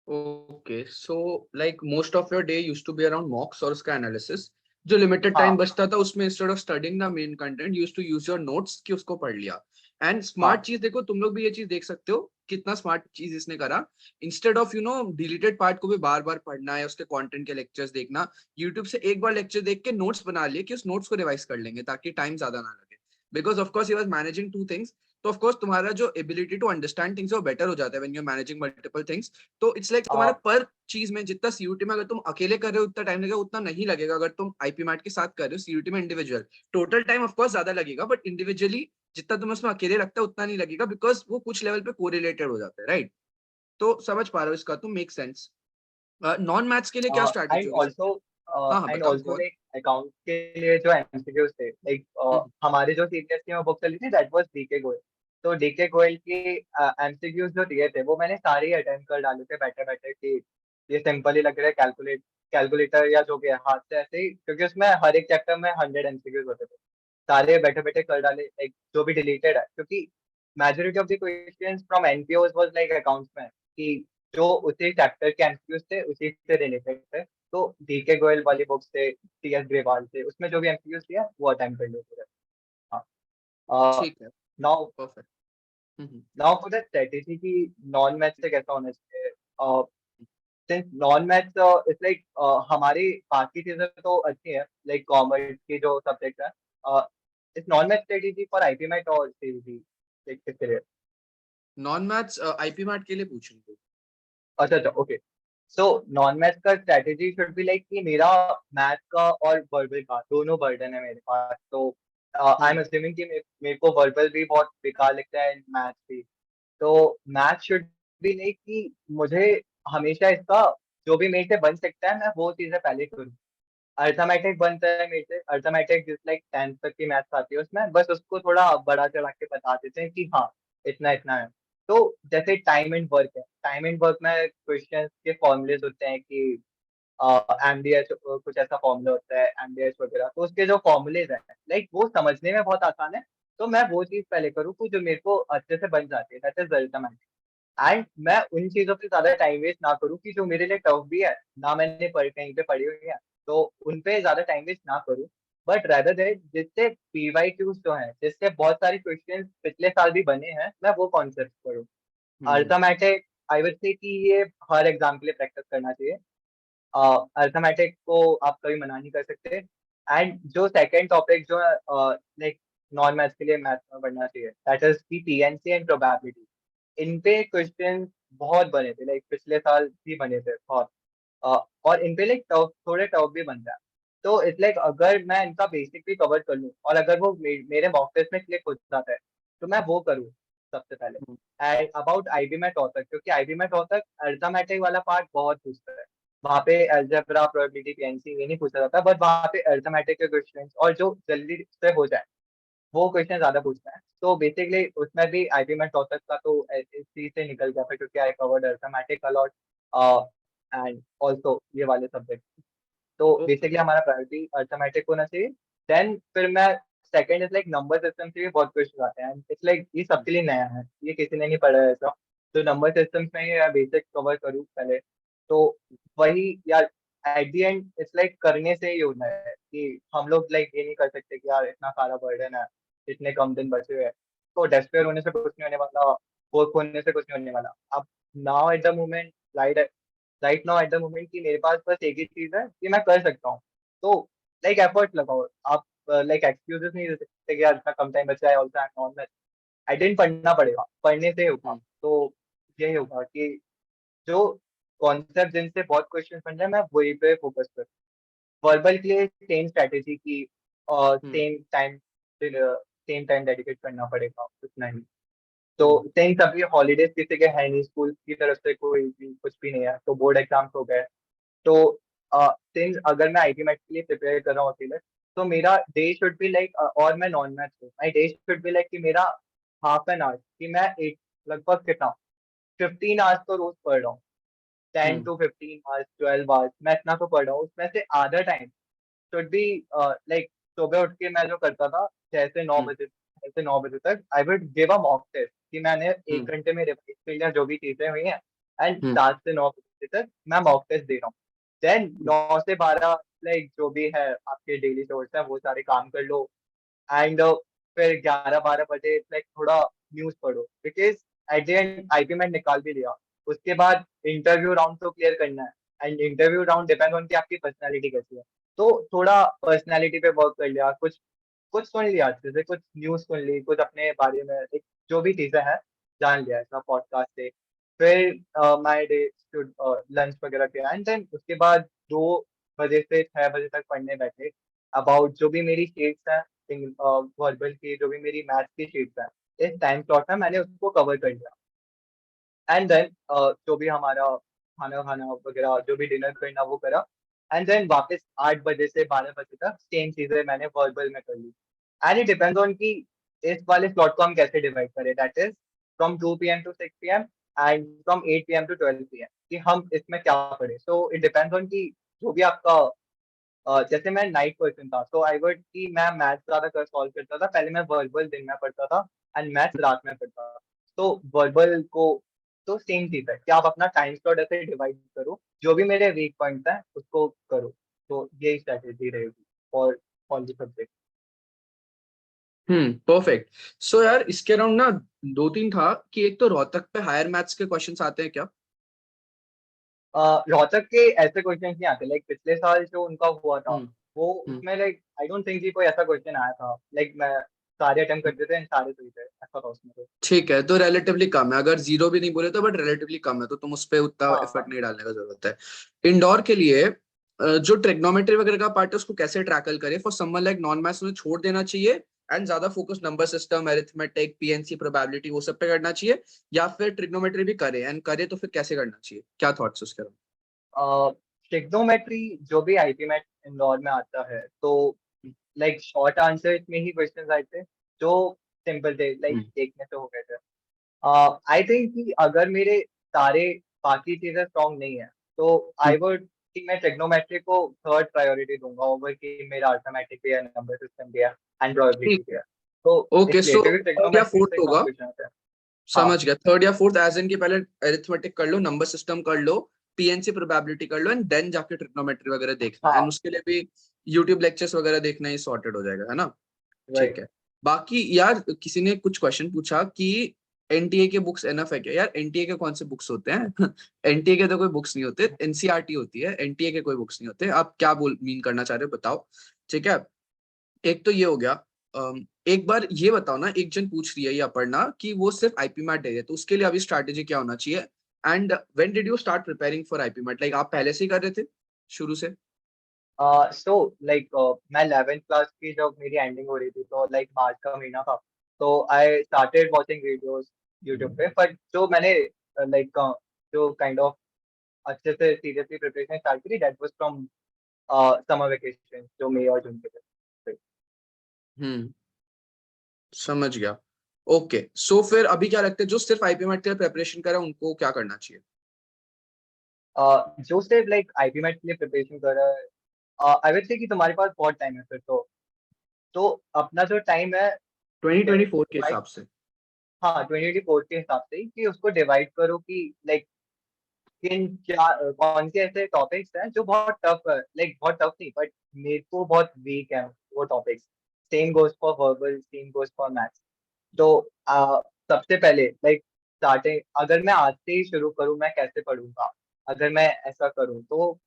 Okay, so like most of your day used to be around mocks और उसका एनालिसिस। जो लिमिटेड टाइम हाँ, बचता था उसमें instead of studying the main content used to use your notes कि उसको पढ़ लिया। एंड स्मार्ट हाँ, चीज देखो, तुम लोग भी ये चीज देख सकते हो कितना स्मार्ट चीज इसने करा। इंस्टेड ऑफ डिलीटेड पार्ट को भी बार बार पढ़ना है, उसके कंटेंट के लेक्चर्स देखना, यूट्यूब से एक बार लेक्चर देख के नोट्स बना लिए कि उस नोट्स को रिवाइज कर लेंगे ताकि टाइम ज्यादा ना लगे। Because of course he was managing two things, तो ऑफ कोर्स तुम्हारा जो एबिलिटी टू अंडरस्टैंड थिंग्स है वो बेटर हो जाता है when you are managing multiple things. तो इट्स लाइक तुम्हारा हाँ, पर चीज में जितना सीयूटी में अगर तुम अकेले कर रहे हो उतना टाइम लगेगा, उतना नहीं लगेगा अगर तुम आईपी मैट के साथ कर रहे हो सीयूटी में individual. Total time of course ज्यादा लगेगा, बट इंडिविजुअली जितना तुम्हें उसमें अकेले लगता है उतना नहीं लगेगा, बिकॉज वो कुछ लेवल पे कोरिलेटेड हो जाता है, राइट? तो समझ पा रहा हूँ इसका, तो मेक सेंस। नॉन मैथ्स के लिए क्या स्ट्रैटेजी एंड होगी? ऑल्सो हाँ हाँ, बताओ, गो ऑन। लाइक अकाउंट के लिए जो एमसीक्यूज थे, लाइक हमारे जो सीबीएसई में बुक चली थी दैट वाज डीके गोयल। तो डीके गोयल की एमसीक्यूज जो दिए थे वो मैंने सारे ही अटेम्प्ट कर डाले थे बैठे बैठे, कि ये सिंपल ही लग रहा है, कैलकुलेटर या जो भी है हाथ से ऐसे ही, क्योंकि उसमें हर एक चैप्टर में 100 एमसीक्यूज होते थे। सारे बैठे बैठे कर डाले, लाइक जो भी डिलीटेड है, क्योंकि majority of the questions from NPOs was like accounts में, कि जो उसी चैप्टर के एमसीक्यूज थे उसी से रिलेटेड थे। तो डीके गोयल वाली बुक से, टीएस ग्रेवाल से, उसमें जो भी एमसीक्यूज दिया वो अटेम्प्ट कर लेते थे। हाँ। ठीक है, now perfect. Hmm. Now for the strategy की नॉन मैथ से कैसा होना चाहिए। Since non maths it's like, हमारी बाकी चीजें तो अच्छी है, लाइक कॉमर्स की जो सब्जेक्ट है, इस non math strategy for IP math और सीवीटी, लाइक किसके लिए। नॉन मैथ्स आईपी मैट के लिए पूछ रही हूँ। अच्छा अच्छा, ओके। सो नॉन मैथ्स का स्ट्रेटेजी शुड बी लाइक कि मेरा मैथ का और वर्बल का दोनों बर्डन है मेरे पास, तो आई एम हम्म। अज्यूमिंग कि मेरे को वर्बल भी बहुत बेकार लगता है, मैथ्स भी। तो मैथ शुड बी लाइक कि मुझे हमेशा इसका जो भी मेरे से बन सकता है मैं वो चीजें पहले करूँ। अर्थमेटिक बनता है मेरे से, अर्थमेटिक जिस लाइक 10th तक की मैथ्स आती है उसमें, बस उसको थोड़ा बड़ा चढ़ा के बता देते हैं कि हाँ इतना इतना है। तो जैसे टाइम एंड वर्क है, टाइम एंड वर्क में क्वेश्चंस के फॉर्मूलेज होते हैं कि एमडीएच कुछ ऐसा फॉर्मूला होता है, एमडीएच वगैरह, तो उसके जो फॉर्मूलेज हैं लाइक वो समझने में बहुत आसान है। तो मैं वो चीज पहले करूँ जो मेरे को अच्छे से बन जाती है, दैट इज अर्थमेटिक। एंड मैं उन चीजों पे ज्यादा टाइम वेस्ट ना करूँ कि जो मेरे लिए टफ भी है ना, मैंने कहीं पे पढ़ी हुई है, तो उन पे ज्यादा टाइम वेस्ट ना करूँ। बट रेदर देन जिससे पीवाईक्यूज जो है, जिससे बहुत सारे क्वेश्चंस पिछले साल भी बने हैं, मैं वो कॉन्सेप्ट करूँ। हम्म। अर्थमेटिक आई वुड से कि ये हर एग्जाम के लिए प्रैक्टिस करना चाहिए। अर्थमेटिक को आप कभी मना नहीं कर सकते। एंड जो सेकंड टॉपिक जो है लाइक नॉन मैथ्स के लिए मैथ्स में पढ़ना चाहिए, दैट इज की टीएनसी एंड प्रोबेबिलिटी। इन पे क्वेश्चन बहुत बने थे, लाइक पिछले साल भी बने थे बहुत। और इन पे लाइक थोड़े टफ भी बन रहा है। तो इट्स लाइक अगर मैं इनका बेसिक भी कवर कर लूँ और अगर वो मेरे मॉक टेस्ट में क्लिक हो जाता है, तो मैं वो करूँ सबसे पहले। Hmm. And about IB math author, क्योंकि आईबी मैथ ऑथर अर्थमेटिक वाला पार्ट बहुत पूछता है। वहाँ पे अलजेब्रा, प्रोबेबिलिटी, पीएनसी ये नहीं पूछा जाता, बट वहाँ पे अर्थमेटिक के क्वेश्चन और जो जल्दी से हो जाए वो क्वेश्चन ज्यादा पूछना है। तो बेसिकली उसमें भी आईपी में टॉपिक का तो इस चीज से निकल गया था, क्योंकि I covered arithmetic a lot and also ये वाले सब्जेक्ट। तो ओके। बेसिकली हमारा प्रायोरिटी अर्थमेटिक होना चाहिए। देन फिर मैं second is like number system से भी बहुत क्वेश्चन आते हैं, इट्स लाइक ये सबके लिए नया है, ये किसी ने नहीं पढ़ा है ऐसा। तो नंबर सिस्टम्स में ही बेसिक कवर करूँ पहले। तो वही यार, at the end it's like करने से ही होना है, कि हम लोग लाइक ये नहीं कर सकते कि यार इतना सारा बर्डन है, इतने कम दिन बचे हुए हैं, तो डेस्पेयर होने से कुछ नहीं होने वाला, वर्क होने से कुछ नहीं होने वाला। अब now at the moment, right now at the moment कि मेरे पास बस एक ही चीज है कि मैं कर सकता हूँ। तो लाइक एफर्ट लगाओ आप, लाइक एक्सक्यूजेस नहीं दे सकते कि यार इतना कम टाइम बचा है, also I am non, attend पढ़ना पड़ेगा, पढ़ने से ही होगा। हम्म। तो यही होगा कि जो कॉन्सेप्ट जिनसे बहुत क्वेश्चन बन जाए मैं वही पे फोकस करूँ। वर्बल के लिए सेम स्ट्रेटेजी की, और हम्म। सेम टाइम डेडिकेट करना पड़ेगा उतना ही। तो हम्म। सिंस अभी हॉलीडेज किसी के है नहीं, स्कूल की तरफ से कोई भी कुछ भी नहीं है, तो बोर्ड एग्जाम्स हो गए। तो सिंस अगर मैं आईटी मैथ के लिए प्रिपेयर कर रहा हूँ अकेले, तो मेरा डे शुड बी लाइक, और मैं नॉन मैथ हूँ, my day should be like कि मेरा हाफ एन आवर, कि मैं एक लगभग कितना 15 आवर्स तो रोज पढ़ रहा हूँ। Ten hmm. To 15 hours, 12 hours मैं इतना तो पढ़ रहा हूँ। उसमें से आधा टाइम शुड बी लाइक, सुबह उठ के मैं जो करता था 6 से 9 बजे, 6 से 9 बजे तक I would give a mock test, कि मैंने हम्म। 1 घंटे में रिवाइज कर लिया जो भी चीजें हुई हैं। एंड हम्म। 7 से 9 बजे तक मैं मॉक टेस्ट दे रहा हूँ। देन हम्म। 9 से 12 लाइक जो भी है आपके डेली चोर्स है वो सारे काम कर लो। एंड फिर 11-12 बजे लाइक थोड़ा न्यूज पढ़ो, because at the end IP मैंने निकाल भी लिया। उसके बाद इंटरव्यू राउंड तो क्लियर करना है, and interview round depend on कि आपकी पर्सनैलिटी कैसी है। तो थोड़ा पर्सनैलिटी पे वर्क कर लिया, कुछ कुछ सुन लिया अच्छे से, कुछ न्यूज सुन ली, कुछ अपने बारे में एक जो भी चीजें हैं जान लिया ऐसा पॉडकास्ट से। फिर माय डे शुड लंच वगैरह किया, एंड देन उसके बाद 2 बजे से 6 बजे तक पढ़ने बैठे अबाउट जो भी मेरी शीट्स हैं, वर्बल की जो भी मेरी मैथ्स की शीट्स हैं, इस टाइम स्लॉट में मैंने उसको कवर कर लिया। एंड देन जो भी हमारा खाना खाना वगैरह, जो भी डिनर करना वो करा। एंड देन वापस 8 बजे से 12 बजे तक सेम चीजें मैंने वर्बल में कर ली। एंड इट डिपेंड्स ऑन कि इस वाले स्लॉट को हम कैसे डिवाइड करें, that is from 2 PM to 6 PM and from 8 PM to 12 PM, कि हम इसमें क्या पढ़े। सो इट डिपेंड्स ऑन कि जो भी आपका जैसे मैं नाइट पर्सन था, तो आई वर्ड कि मैं मैथ्स ज्यादा कर सॉल्व करता था। पहले मैं वर्बल दिन में पढ़ता था एंड मैथ्स रात में पढ़ता था। तो वर्बल को तो सेम चीज है कि आप अपना टाइम स्लॉट ऐसे डिवाइड करो, जो भी मेरे वीक पॉइंट है उसको करो। तो यही स्ट्रेटेजी रहेगी for all the subject. Perfect. So यार इसके अराउंड ना दो तीन था कि एक तो रोहतक पे हायर मैथ्स के क्वेश्चंस आते हैं क्या? रोहतक के ऐसे क्वेश्चन नहीं आते। लाइक पिछले साल जो उनका हुआ था, हम्म। वो हम्म। उसमें लाइक आई डोंट थिंक कि कोई ऐसा क्वेश्चन आया था। लाइक मैं सारे अटेम्प्ट करते थे and सारे सही थे, ऐसा था उसमें तो। ठीक है, तो रिलेटिवली कम है, अगर जीरो भी नहीं बोले तो, बट रिलेटिवली कम है, तो तुम उस पर उतना हाँ एफर्ट हाँ। नहीं डालने का जरूरत है। इंडोर के लिए जो ट्रिग्नोमेट्री वगैरह का पार्ट है उसको कैसे टैकल करे for someone like non maths, उन्हें छोड़ देना चाहिए एंड ज्यादा focus number system, arithmetic, PNC, probability वो सब पे करना चाहिए, या फिर ट्रिग्नोमेट्री भी करे, एंड करे तो फिर कैसे करना चाहिए, क्या थॉट्स उसके बारे ट्रिग्नोमेट्री जो भी आईपी मैथ इंदौर में आता है, तो में? लाइक शॉर्ट आंसर में ही क्वेश्चंस आए थे जो सिंपल थे, लाइक हम्म। देखने से हो गए थे। आई थिंक कि अगर मेरे सारे बाकी चीजें स्ट्रॉन्ग नहीं है, तो आई वुड कि मैं ट्रिग्नोमेट्री को थर्ड प्रायोरिटी दूंगा ओवर कि मेरा अर्थमेटिक भी है, नंबर सिस्टम भी है एंड ठीक। प्रोबेबिलिटी भी है। तो ओके, इसलिए सो क्योंकि थर्ड या ट्रिग्नोमेट्री फोर्थ से कम होगा। क्वेश्चन आते हैं। हाँ समझ गया, थर्ड या फोर्थ, एज इन की पहले अरिथमेटिक कर लो, नंबर सिस्टम कर लो, पीएनसी प्रोबेबिलिटी कर लो, एंड देन जाके ट्रिग्नोमेट्री वगैरह देखना, एंड हाँ। उसके लिए भी यूट्यूब लेक्चर्स वगैरह देखना ही सॉर्टेड हो जाएगा, है ना? ठीक राइट। है। बाकी यार किसी ने कुछ क्वेश्चन पूछा कि एनटीए के बुक्स एनफ है क्या? यार एनटीए के कौन से बुक्स होते हैं? एनटीए के तो कोई बुक्स नहीं होते, एनसीईआरटी होती है, एनटीए के कोई बुक्स नहीं होते। आप क्या बोल मीन करना चाह रहे हो बताओ। ठीक है, एक तो ये हो गया। एक बार ये बताओ ना, एक जन पूछ रही है ये अपर्णा कि वो सिर्फ आईपी मैट दे रही है, तो उसके लिए अभी स्ट्रैटेजी क्या होना चाहिए? And when did you start preparing for IPMAT? Like आप पहले से ही कर रहे थे शुरू से? सो लाइक मैं 11th क्लास की जब मेरी एंडिंग हो रही थी, तो लाइक मार्च का महीना था। तो I started watching videos YouTube पे। पर जो मैंने लाइक जो काइंड ऑफ अच्छे से सीरियसली प्रिपरेशन स्टार्ट करी, that was from summer vacation जो मई और जून के थे। हम्म, समझ गया। ओके, सो फिर अभी क्या लगता है जो सिर्फ आईपी मैट के लिए प्रिपरेशन कर रहा है उनको क्या करना चाहिए? जो सिर्फ लाइक आईपी मैट के लिए प्रिपरेशन कर रहा है, आई वुड से कि तुम्हारे पास बहुत टाइम है फिर तो अपना जो टाइम है 2024 के divide- हिसाब से। हाँ 2024 के हिसाब से ही कि उसको डिवाइड करो कि लाइक किन क्या कौन से ऐसे टॉपिक्स हैं जो बहुत टफ है। लाइक बहुत टफ नहीं, बट मेरे को बहुत वीक है वो topics. Same goes for verbal, same goes for maths. तो सबसे पहले लाइक स्टार्टिंग अगर मैं आज से ही शुरू करूँ मैं कैसे पढ़ूंगा, अगर मैं ऐसा करूँ तो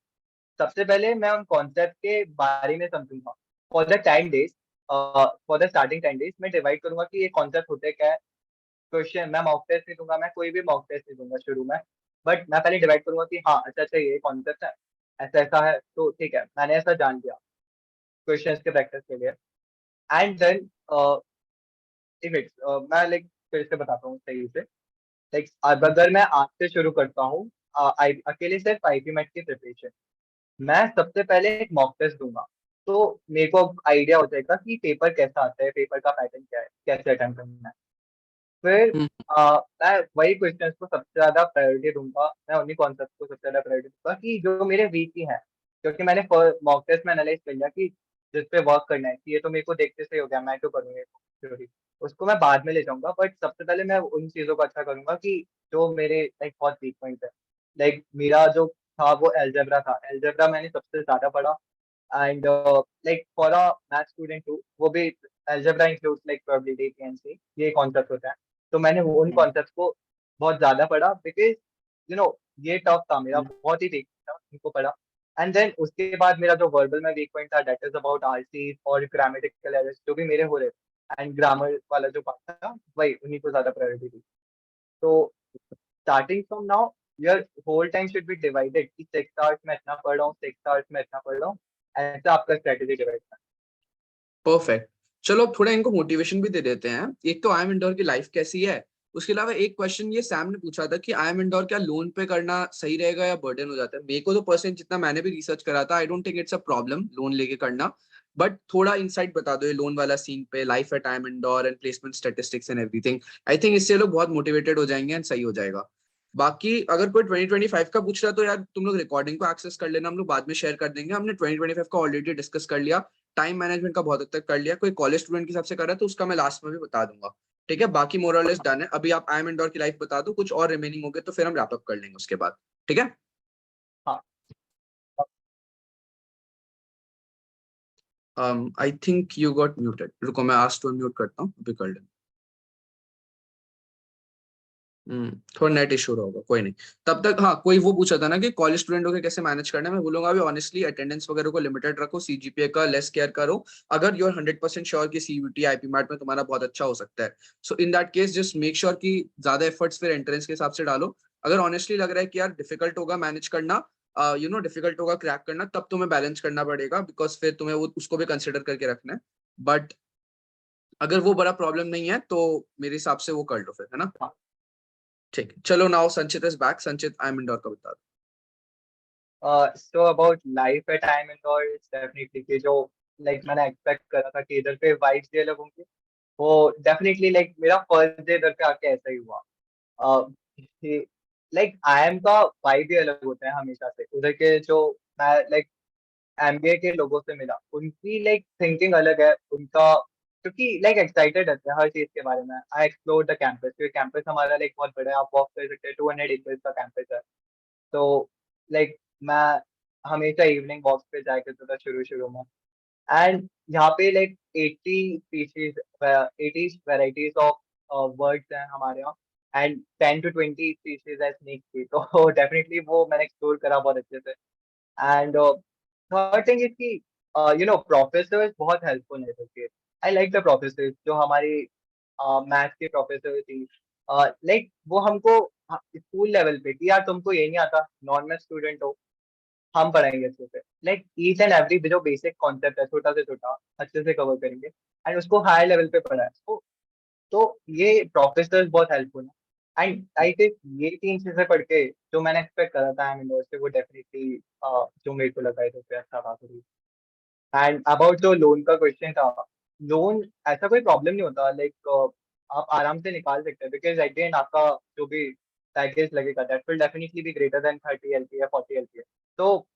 सबसे पहले मैं उन कॉन्सेप्ट के बारे में समझूंगा। For the 10 days, for the starting 10 days मैं डिवाइड करूंगा कि ये कॉन्सेप्ट होते क्या है। क्वेश्चन मैं मॉक टेस्ट नहीं दूंगा, मैं कोई भी मॉक टेस्ट नहीं दूंगा शुरू में। बट मैं पहले डिवाइड करूंगा कि हाँ अच्छा अच्छा ये कॉन्सेप्ट है, ऐसा ऐसा है, तो ठीक है मैंने ऐसा जान लिया क्वेश्चंस के प्रैक्टिस के लिए। एंड देन इफ इट्स मैं लाइक फिर से बताता हूँ सही से। लाइक अब अगर मैं आज से शुरू करता हूँ अकेले सिर्फ आईपी मेट की प्रिपरेशन, मैं सबसे पहले एक मॉक टेस्ट दूंगा। तो मेरे को आइडिया हो जाएगा कि पेपर कैसा आता है, पेपर का पैटर्न क्या है, कैसे अटेम्प्ट करना है। फिर हम्म। मैं वही क्वेश्चंस को सबसे ज्यादा प्रायोरिटी दूंगा, मैं उन्हीं कॉन्सेप्ट को सबसे ज्यादा प्रायोरिटी दूंगा कि जो मेरे वीक ही हैं। क्योंकि मैंने मॉक टेस्ट में एनालाइज कर लिया कि जिस पे वर्क करना है कि ये तो मेरे को देखते से हो गया, मैं क्यों करूँगा थ्योरी। उसको मैं बाद में ले जाऊंगा, बट सबसे पहले मैं उन चीजों को अच्छा करूंगा कि जो मेरे लाइक बहुत वीक पॉइंट है। लाइक मेरा जो था वो एलजेब्रा था, एलजेब्रा मैंने सबसे ज्यादा पढ़ा। And like for a math student too, वो भी algebra includes like probability, PNC, ये कॉन्सेप्ट होता है। तो मैंने वो उन हम्म। कॉन्सेप्ट को बहुत ज्यादा पढ़ा बिकॉज यू नो ये टफ था मेरा, हम्म। बहुत ही वीक था, उनको पढ़ा। एंड देन उसके बाद मेरा जो वर्बल में वीक पॉइंट था, दैट इज अबाउट आरसी और ग्रामेटिकल एरर्स जो भी मेरे हो रहे थे। एंड ग्रामर वाला जो पार्ट था वही उन्हीं को ज्यादा प्रायोरिटी दी। तो starting from now your whole time should be divided कि 6 आवर्स में इतना पढ़ रहा हूँ, 6 आवर्स में इतना पढ़ रहा हूँ। ऐसा आपका स्ट्रेटेजी डिवाइड करना। परफेक्ट। चलो अब थोड़ा इनको मोटिवेशन भी दे देते हैं। एक तो आई एम इंडोर की लाइफ कैसी है, उसके अलावा एक क्वेश्चन ये सैम ने पूछा था कि आई एम इंडोर क्या लोन पे करना सही रहेगा या बर्डन हो जाता है। मेरे को तो पर्सन जितना मैंने भी रिसर्च करा था, I don't think it's a problem loan लेके करना, बट थोड़ा इंसाइट बता दो ये लोन वाला सीन पे, life at I am indoor and placement statistics and everything. I think इससे लोग बहुत मोटिवेटेड हो जाएंगे एंड सही हो जाएगा। बाकी अगर कोई 2025 का पूछ रहा तो यार तुम लोग रिकॉर्डिंग को एक्सेस कर लेना, हम लोग बाद में शेयर कर देंगे। हमने 2025 का ऑलरेडी डिस्कस कर लिया, टाइम मैनेजमेंट का बहुत हद तक कर लिया। कोई कॉलेज स्टूडेंट के हिसाब से कर रहा है तो उसका मैं लास्ट में भी बता दूंगा। ठीक है, बाकी मोर और लेस डन है। अभी आप आई एम इंडोर की लाइफ बता दो, कुछ और रिमेनिंग हो गए तो फिर हम रैप अप कर लेंगे उसके बाद। ठीक है। हाँ। I think you got muted, रुको मैं आस्क टू अनम्यूट करता हूँ, अभी कर लेंगे। थोड़ा नेट इशू होगा, कोई नहीं। तब तक हाँ, कोई वो पूछा था ना कि कॉलेज स्टूडेंटों के कैसे मैनेज करना है। मैं बोलूंगा अभी ऑनेस्टली अटेंडेंस वगैरह को लिमिटेड रखो, सीजीपीए का लेस केयर करो। अगर यू आर 100% श्योर कि सीयूटी आईपी मैट में तुम्हारा बहुत अच्छा हो सकता है, so in that case just make sure कि ज्यादा एफर्ट्स फिर एंट्रेंस के हिसाब से डालो। अगर ऑनेस्टली लग रहा है कि यार डिफिकल्ट होगा मैनेज करना, डिफिकल्ट होगा क्रैक करना, तब तुम्हें बैलेंस करना पड़ेगा, बिकॉज फिर तुम्हें वो उसको भी कंसिडर करके रखना है। बट अगर वो बड़ा प्रॉब्लम नहीं है तो मेरे हिसाब से वो कर लो फिर, है ना। हाँ। ठीक है, चलो नाउ संचित इज बैक। संचित आई एम इंडोर का बता so about life at time indoor, it's definitely कि जो लाइक मैंने एक्सपेक्ट करा था कि इधर पे वाइब्स भी अलग होंगी, वो डेफिनेटली लाइक मेरा फर्स्ट डे इधर पे आके ऐसा ही हुआ। लाइक आई एम का वाइब भी अलग होता है हमेशा से। उधर के जो मैं लाइक एमबीए के लोगों से मिला, उनकी लाइक थिंकिंग अलग है उनका, क्योंकि लाइक एक्साइटेड रहते हैं हर चीज के बारे में। आई एक्सप्लोर द कैंपस, क्योंकि कैंपस हमारा लाइक बहुत बड़ा है, आप वॉक कर सकते हैं, 200 एकर्स का कैंपस है। तो लाइक मैं हमेशा इवनिंग वॉक पे जाया करता था शुरू शुरू में। एंड यहाँ पे like 80 species, 80 varieties of birds हैं हमारे यहाँ। एंड 10 to 20 स्पीशीज है स्नेक की, तो डेफिनेटली वो मैंने एक्सप्लोर करा बहुत अच्छे से। एंड थर्ड थिंग इज कि प्रोफेसर्स बहुत हेल्पफुल है क्योंकि आई लाइक द प्रोफेसर्स जो हमारी मैथ्स के प्रोफेसर थी। लाइक वो हमको स्कूल लेवल पे कि यार तुमको ये नहीं आता, नॉर्मल स्टूडेंट हो, हम पढ़ाएंगे अच्छे से। लाइक ईच एंड एवरी जो बेसिक कॉन्सेप्ट है छोटा से छोटा अच्छे से कवर करेंगे एंड उसको हाई लेवल पे पढ़ाए। तो ये प्रोफेसर्स बहुत हेल्पफुल है। एंड आई थिंक ये तीन चीजें पढ़ के जो मैंने एक्सपेक्ट करा था एम इंडोर से, वो डेफिनेटली जो मेरे को लगा है तो अच्छा था। एंड अबाउट जो लोन का क्वेश्चन था, लोन ऐसा कोई प्रॉब्लम नहीं होता। लाइक आप आराम से निकाल सकते हैं, बिकॉज एट द एंड आपका जो भी पैकेज लगेगा that will definitely be greater than 30 LPA या 40 LPA। तो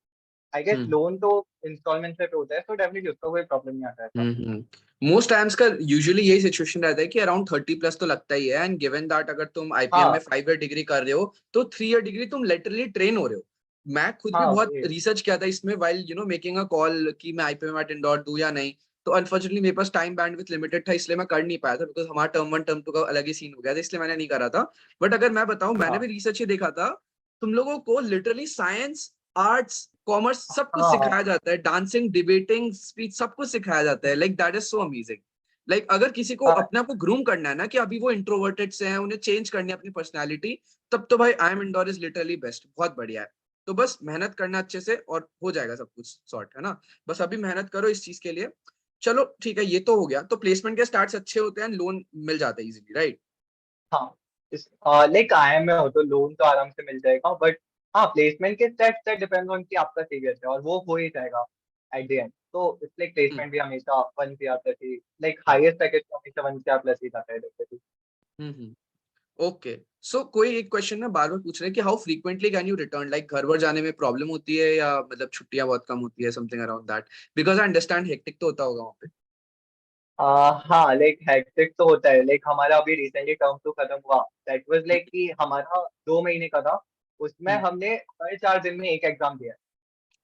आई गेस हम्म लोन तो इंस्टॉलमेंट पे होता है, तो डेफिनेटली उसका कोई प्रॉब्लम नहीं आता है। मोस्ट टाइम्स का यूजुअली यही सिचुएशन रहता है कि अराउंड 30+ तो लगता ही है। एंड गिवन दैट अगर तुम आईपीएम में हाँ 5 ईयर डिग्री कर रहे हो तो 3 ईयर डिग्री तुम लिटरली ट्रेन हो रहे हो। मैं खुद भी हाँ बहुत वही। रिसर्च किया था इसमें व्हाइल मेकिंग अ कॉल कि मैं आईपीएम एट इंडोर दूं या नहीं। तो अनफॉर्चुनेटली मेरे पास टाइम बैंडविड्थ लिमिटेड था, इसलिए मैं कर नहीं पाया था, बिकॉज हमारा टर्म 1 टर्म 2 का अलग ही सीन हो गया था, इसलिए मैंने नहीं करा था। बट अगर मैं बताऊं, मैंने भी हाँ रिसर्च ये देखा था, तुम लोगों को लिटरली साइंस, आर्ट्स, कॉमर्स सब कुछ हाँ सिखाया जाता है। डांसिंग, डिबेटिंग, स्पीच सब कुछ सिखाया जाता है। Like that is so amazing. Like अगर किसी को हाँ अपने आप को ग्रूम करना है ना कि अभी वो इंट्रोवर्टेड से हैं, उन्हें चेंज करनी है अपनी पर्सनालिटी, तब तो भाई I am indoor is literally best, बहुत बढ़िया है। तो बस मेहनत करना अच्छे से और हो जाएगा सब कुछ सॉर्ट, है ना। बस अभी मेहनत करो इस चीज के लिए। चलो ठीक है, ये तो हो गया। तो प्लेसमेंट के स्टार्ट्स अच्छे होते हैं, लोन मिल जाता है इजीली, राइट। हाँ। इस लाइक आईएम में हो तो लोन तो आराम से मिल जाएगा, बट हाँ प्लेसमेंट के स्टेप्स दैट डिपेंड ऑन कि आपका सीरियस है, और वो हो ही जाएगा एट द एंड। तो इसलिए प्लेसमेंट भी हमेशा 1 CR प्लस ही, लाइक हाईएस्ट पैकेज तो हमेशा 1 CR प्लस ही जाता है देखते। हम्म ओके। सो कोई एक क्वेश्चन ना बार बार पूछ रहे हैं कि how frequently can you return, like घर वर जाने में प्रॉब्लम होती है या मतलब छुट्टियां बहुत कम होती है, something around that. Because I understand hectic तो होता होगा वहाँ पे। हाँ लाइक हेक्टिक तो होता है। लाइक हमारा अभी रिसेंटली टर्म तो खत्म हुआ, दैट वाज लाइक कि हमारा 2 महीने का था, उसमें हम्म, हमने हर 4 दिन में एक एग्जाम दिया है।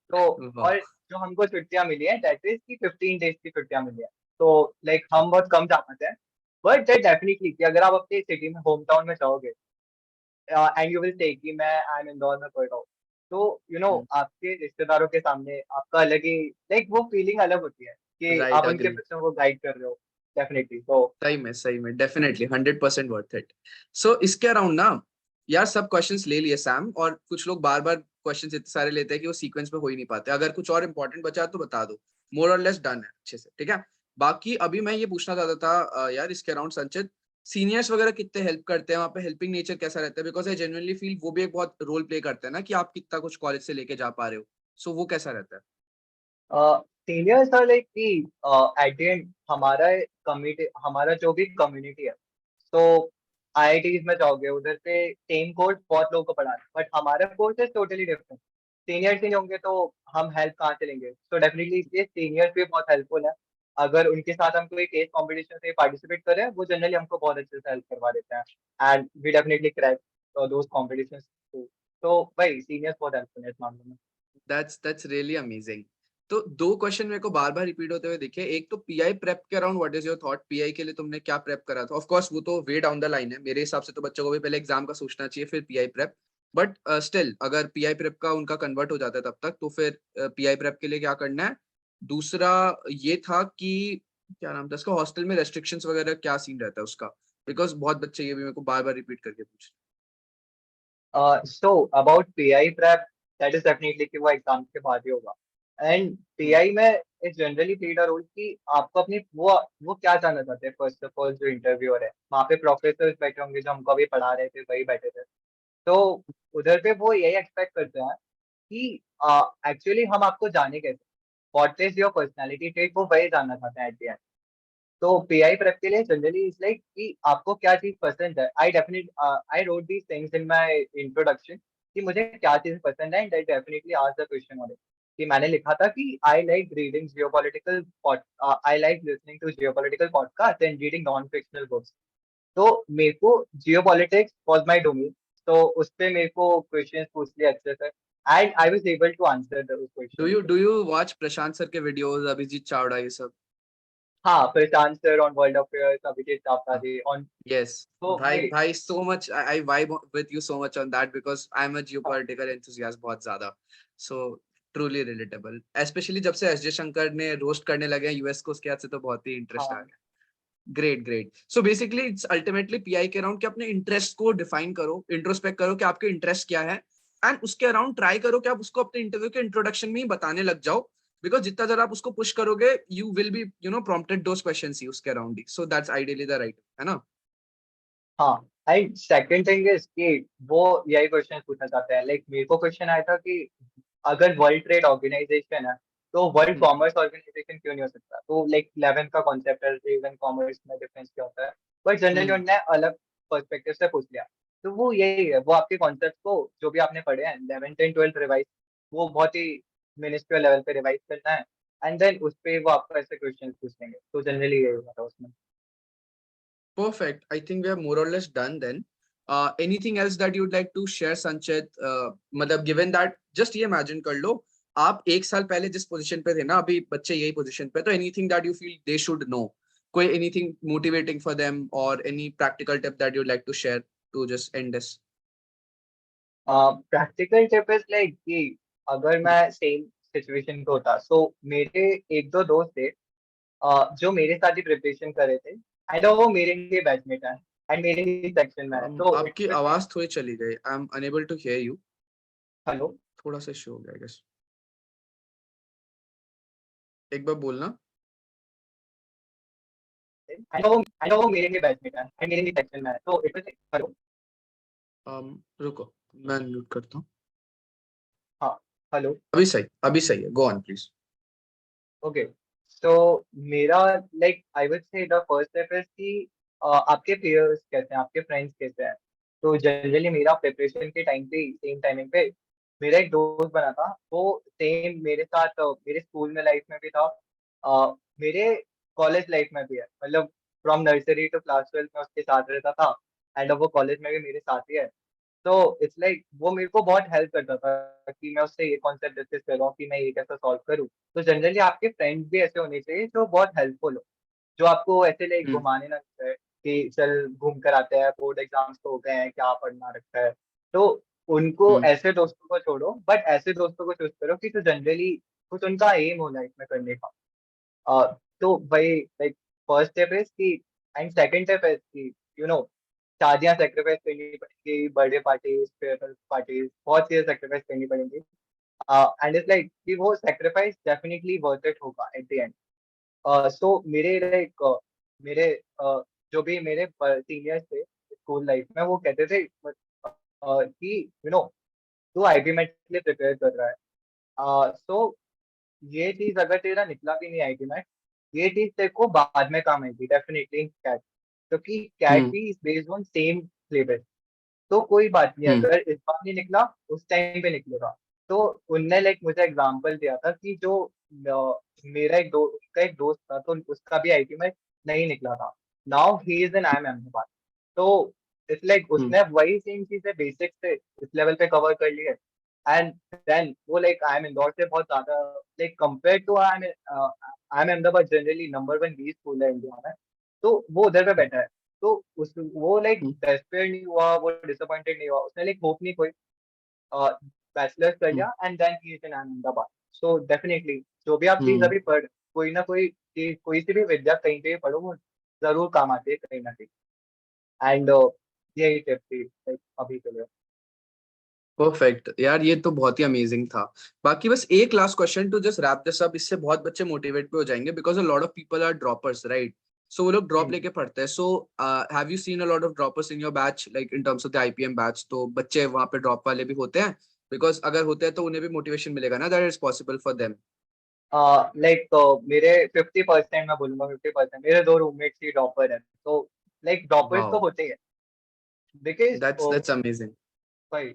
तो वाह। और जो हमको छुट्टियां मिली है दैट इज की 15 डेज की छुट्टियां मिली है। तो लाइक हम बहुत कम जा पाते हैं, बट दैट डेफिनेटली कि अगर आप अपनी सिटी में होम टाउन में जाओगे एंड यू विल से कि मैं आई एम इंदौर में पढ़ रहा हूँ, तो आपके रिश्तेदारों के सामने आपका अलग ही लाइक वो फीलिंग अलग होती है कि राइट, आप उनके अग्री। बच्चों को गाइड कर रहे हो। डेफिनेटली तो सही में डेफिनेटली 100% वर्थ इट। सो इसके अराउंड ना यार सब क्वेश्चंस ले लिए सैम, और कुछ लोग बार बार क्वेश्चंस इतने सारे लेते हैं कि वो सीक्वेंस में हो ही नहीं पाते। अगर कुछ और इंपॉर्टेंट बचा तो बता दो। मोर और लेस डन है अच्छे से, ठीक है। बाकी अभी मैं ये पूछना चाहता था यार इसके अराउंड संचित, सीनियर्स वगैरह कितने हेल्प करते हैं वहाँ पे, हेल्पिंग नेचर कैसा रहता है? बिकॉज आई जेन्युइनली फील वो भी एक बहुत रोल प्ले करते हैं ना, कि आप कितना कुछ कॉलेज से लेके जा पा रहे हो। सो वो कैसा रहता है? सीनियर्स आर लाइक कि एट द एंड हमारा कम्युनिटी, हमारा जो भी कम्युनिटी है, तो आईआईटीज में जाओगे उधर पे सेम कोर्स बहुत लोगों को पढ़ा है, बट हमारा course is totally different. Seniors ही नहीं होंगे तो हम हेल्प कहाँ से लेंगे? तो डेफिनेटली इसलिए सीनियर्स भी बहुत हेल्पफुल है। अगर उनके साथ हम कोई केस कॉम्पिटिशन से पार्टिसिपेट करें, वो जनरली हमको बहुत अच्छे से हेल्प करवा देते हैं, and we definitely crack those competition. तो भाई सीनियर्स बहुत हेल्पफुल है इस मामले में। That's really amazing. तो दो क्वेश्चन मेरे को बार बार रिपीट होते हुए दिखे। एक तो पीआई प्रेप के around what is your thought? Pi के लिए तुमने क्या प्रेप करा था? ऑफ कोर्स वो तो वे डाउन द लाइन है, मेरे हिसाब से तो बच्चों को भी पहले एग्जाम का सोचना चाहिए फिर पीआई प्रेप। बट स्टिल अगर पीआई प्रेप का उनका कन्वर्ट हो जाता है तब तक, तो फिर पीआई प्रेप के लिए क्या करना है? दूसरा ये था कि क्या नाम था इसका, हॉस्टल में रेस्ट्रिक्शंस वगैरह क्या सीन रहता है उसका? बिकॉज बहुत बच्चे ये भी मेरे को बार बार रिपीट करके पूछ so about pi prep, that is definitely कि वो एग्जाम के बाद ही होगा। एंड रहे हैं। पीआई में it generally played a role कि आपको अपनी वो क्या जानना चाहते हैं। फर्स्ट ऑफ ऑल जो इंटरव्यूअर है, वहाँ पे प्रोफेसर बैठे होंगे जो हमको अभी पढ़ा रहे थे, वही बैठे थे। तो उधर पे वो यही एक्सपेक्ट करते हैं कि एक्चुअली हम आपको जाने कैसे, what is your personality trait, वो वही जानना चाहते हैं एट द एंड। तो पीआई प्रेप के लिए जनरली इट्स लाइक कि आपको क्या चीज पसंद है। I wrote these things in my introduction कि मुझे क्या चीज पसंद है, and I definitely asked the question on it. कि मैंने लिखा था कि I like reading geopolitical, I like listening to geopolitical podcast and reading non fictional books. तो मेरे को जियोपॉलिटिक्स वाज माय डोमेन। तो उस पे मेरे को क्वेश्चंस पूछ लिए अच्छे से, and I was able to answer those questions. Do you watch Prashant sir के वीडियोस, अभिजीत चावड़ा, ये सब? हाँ, Prashant sir on world affairs, Abhijit Chawla ji on. Yes, तो भाई भाई so much I vibe with you so much on that because I'm a हाँ geopolitical enthusiast बहुत ज्यादा. So truly relatable, especially जब से एस जे शंकर ने रोस्ट करने लगे हैं यूएस को, उसके बाद से तो बहुत ही इंटरेस्ट आ हाँ गया. Great great. So basically it's ultimately pi के अराउंड कि अपने इंटरेस्ट को डिफाइन करो, इंट्रोस्पेक्ट करो कि आपके इंटरेस्ट क्या है, एंड उसके अराउंड ट्राई करो कि आप उसको अपने इंटरव्यू के इंट्रोडक्शन में ही बताने लग जाओ. बिकॉज जितना ज्यादा आप उसको पुश करोगे, you will be prompted those questions ही उसके अराउंड ही. So that's ideally the right, है ना? हाँ। एंड सेकंड थिंग इज कि वो यही क्वेश्चन पूछना चाहते हैं। लाइक मेरे को क्वेश्चन आया था कि अगर वर्ल्ड ट्रेड ऑर्गेनाइजेशन है, तो वर्ल्ड हम्म. कॉमर्स ऑर्गेनाइजेशन क्यों नहीं हो सकता? तो लाइक 11th का कॉन्सेप्ट है, ट्रेड एंड कॉमर्स में डिफरेंस क्या होता है। बट जनरली हम्म. उन्होंने अलग पर्सपेक्टिव से पूछ लिया। तो वो यही है, वो आपके कॉन्सेप्ट को जो भी आपने पढ़े हैं 11th एंड 12th रिवाइज, वो बहुत ही मिनिस्ट्रियल लेवल पे रिवाइज करना है, एंड देन उस पे वो आपको ऐसे क्वेश्चन पूछ लेंगे। तो जनरली यही होता है उसमें। Perfect. I think we are more or less done then. Anything else that you'd like to share, Sanchit? मतलब given that, just ये imagine कर लो, आप एक साल पहले जिस पोजीशन पे थे ना, अभी बच्चे यही पोजीशन पे, तो anything that you feel they should know, कोई anything motivating for them or any practical tip that you'd like to share to just end this? Practical tip is like कि अगर मैं सेम सिचुएशन पे होता, सो मेरे एक दो दोस्त थे जो मेरे साथ ही प्रिपरेशन कर रहे थे, एंड वो मेरे ही बैचमेट है, एंड मेरे ही सेक्शन में है। तो इट आपकी वाज लाइक, आवाज थोड़ी चली गई. I am unable to hear you. Hello. थोड़ा सा इशू हो गया, I guess. एक बार बोलना. एंड वो मेरे ही बैचमेट है, एंड मेरे ही सेक्शन में है। तो इट वाज लाइक, हेलो। रुको, मैं म्यूट करता हूँ. हाँ, हेलो। अभी सही है. Go on please. ओके। सो मेरा like I would say the first step is कि आपके पेयर्स कैसे हैं, आपके फ्रेंड्स कैसे हैं। तो जनरली मेरा प्रिपरेशन के टाइम पे, सेम टाइमिंग पे मेरा एक दोस्त बना था, वो सेम मेरे साथ मेरे स्कूल में लाइफ में भी था, मेरे कॉलेज लाइफ में भी है। मतलब फ्रॉम नर्सरी टू क्लास 12 में उसके साथ रहता था, एंड अब वो कॉलेज में भी मेरे साथ ही है। तो इट्स लाइक वो मेरे को बहुत हेल्प करता था कि मैं उससे ये कॉन्सेप्ट डिस्कस कर रहा हूँ कि मैं ये कैसे सॉल्व करूँ। तो जनरली आपके फ्रेंड्स भी ऐसे होने चाहिए जो बहुत हेल्पफुल हो, जो आपको ऐसे लाइक हम्म. घुमाने ना चाहे कि चल घूम कर आते हैं, बोर्ड एग्जाम्स तो हो गए हैं, क्या पढ़ना रखा है। तो उनको, हम्म. ऐसे दोस्तों को छोड़ो, बट ऐसे दोस्तों को चूज करो कि जो जनरली कुछ उनका एम हो लाइफ में करने का। तो भाई लाइक फर्स्ट स्टेप इज कि, एंड सेकंड स्टेप इज कि यू नो शादियां सेक्रीफाइस करनी पड़ेंगी, बर्थडे पार्टीज, फेयरवेल पार्टीज, बहुत चीजें सेक्रीफाइस करनी पड़ेंगी। एंड इट्स लाइक कि वो सेक्रीफाइस डेफिनेटली वर्थ इट होगा एट द एंड। सो मेरे लाइक मेरे जो भी मेरे सीनियर्स थे स्कूल लाइफ में, वो कहते थे कि तू आईपी मेट के लिए प्रिपेयर कर रहा है। सो ये चीज अगर तेरा निकला भी नहीं आईटी में, ये चीज तेरे को बाद में काम आएगी डेफिनेटली इन कैट, क्योंकि कैट हम्म भी is based on same syllabus. तो कोई बात नहीं, हम्म अगर इस बार नहीं निकला उस टाइम पे निकलेगा। तो उनने लाइक मुझे एग्जांपल दिया था कि जो मेरा उसका एक दोस्त था, तो उसका भी आईटी में नहीं निकला था। Now he is in I am Ahmedabad. तो इट्स लाइक हम्म उसने वही सेम चीजें बेसिक से इस लेवल पे कवर कर ली है। एंड देन वो लाइक आई एम इंदौर से बहुत ज्यादा, like compare to IIM Ahmedabad generally number one B school है इंडिया में, तो वो उधर पे बैठा है। तो उस वो लाइक हम्म डेस्पेयर नहीं हुआ, वो डिसअपॉइंटेड नहीं हुआ, उसने लाइक होप नहीं कोई, बैचलर्स कर हम्म लिया and then he is in Ahmedabad. So definitely जो भी आप चीज हम्म। अभी पढ़, कोई ना कोई चीज, कोई सी भी विद्या कहीं पे भी पढ़ो, वो जरूर काम आती है कहीं ना कहीं। एंड यही टिप थी like, अभी के लिए। परफेक्ट यार, ये तो बहुत ही अमेजिंग था। बाकी बस एक last question to just wrap this up, इससे बहुत बच्चे मोटिवेट भी हो जाएंगे because a lot of people are droppers, right? So वो लोग ड्रॉप हम्म। लेके पढ़ते हैं। So have you seen a lot of droppers in your batch, like in terms of the IPM batch? तो बच्चे वहां पे ड्रॉप वाले भी होते हैं? बिकॉज अगर होते हैं तो उन्हें भी मोटिवेशन मिलेगा ना, that is possible for them. Like मेरे 50%, मैं बोलूंगा 50%, मेरे दो रूममेट्स ही डॉपर है, तो लाइक डॉपर्स तो वाओ, होते ही है बिकॉज दैट्स अमेजिंग। भाई।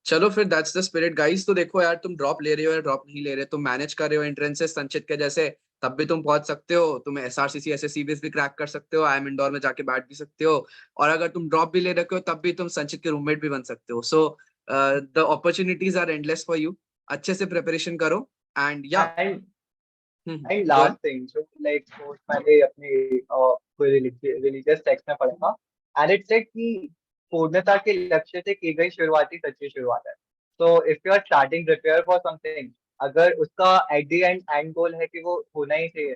चलो फिर, दैट्स द स्पिरिट गाइस। तो देखो यार, तुम ड्रॉप ले रहे हो या ड्रॉप नहीं ले रहे, तुम मैनेज कर रहे हो एंट्रेंसेस संचित के जैसे, तब भी तुम पहुंच सकते हो। तुम एसआरसीसी एसएससीबीएस भी क्रैक कर सकते हो, आईएम इंदौर में जाके बैठ भी सकते हो। और अगर तुम ड्रॉप भी ले रखे हो तब भी तुम संचित के रूममेट भी बन सकते हो। So the opportunities are endless for you. अच्छे से प्रिपरेशन करो। And yeah and and go last on. Thing, जो लाइक मैंने अपने कोई रिलीजियस टेक्स्ट में पढ़ा था, एंड इट सेड कि पूर्णता के लक्ष्य से की गई शुरुआत ही सच्ची शुरुआत है। तो if you are starting prepare for something, अगर उसका एट द एंड गोल है कि वो होना ही चाहिए,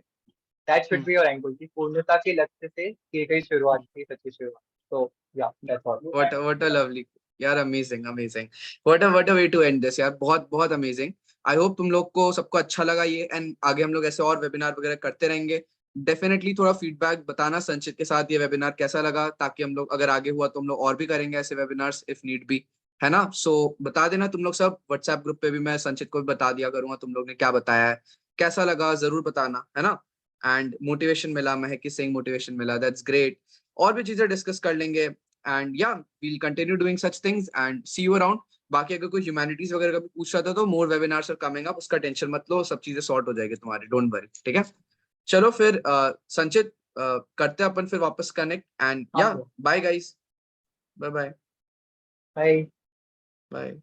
that should be your end goal, कि पूर्णता के लक्ष्य से की गई शुरुआत ही सच्ची शुरुआत। तो yeah that's all. What a lovely, यार amazing amazing. What a way to end this यार, बहुत बहुत अमेजिंग। आई होप तुम लोग को सबको अच्छा लगा ये, एंड आगे हम लोग ऐसे और वेबिनार वगैरह करते रहेंगे। डेफिनेटली थोड़ा फीडबैक बताना संचित के साथ ये वेबिनार कैसा लगा, ताकि हम लोग अगर आगे हुआ तो हम लोग और भी करेंगे ऐसे वेबिनार्स इफ नीड बी, है ना? सो बता देना तुम लोग सब, व्हाट्सएप ग्रुप पे भी मैं संचित को भी बता दिया करूंगा तुम लोग ने क्या बताया है। कैसा लगा जरूर बताना, है ना? एंड मोटिवेशन मिला, महक की सेइंग मोटिवेशन मिला, दैट्स ग्रेट। और भी चीजें डिस्कस कर लेंगे। And yeah we'll continue doing such things and see you around. बाकी अगर कोई ह्यूमैनिटीज वगैरह का भी पूछ रहा था तो मोर वेबिनार्स आर कमिंग अप, उसका टेंशन मत लो, सब चीजें सॉर्ट हो जाएगी तुम्हारी, डोंट वरी, ठीक है? चलो फिर संचित, करते हैं अपन फिर वापस कनेक्ट। एंड हाँ yeah bro. Bye guys, bye bye bye. Bye.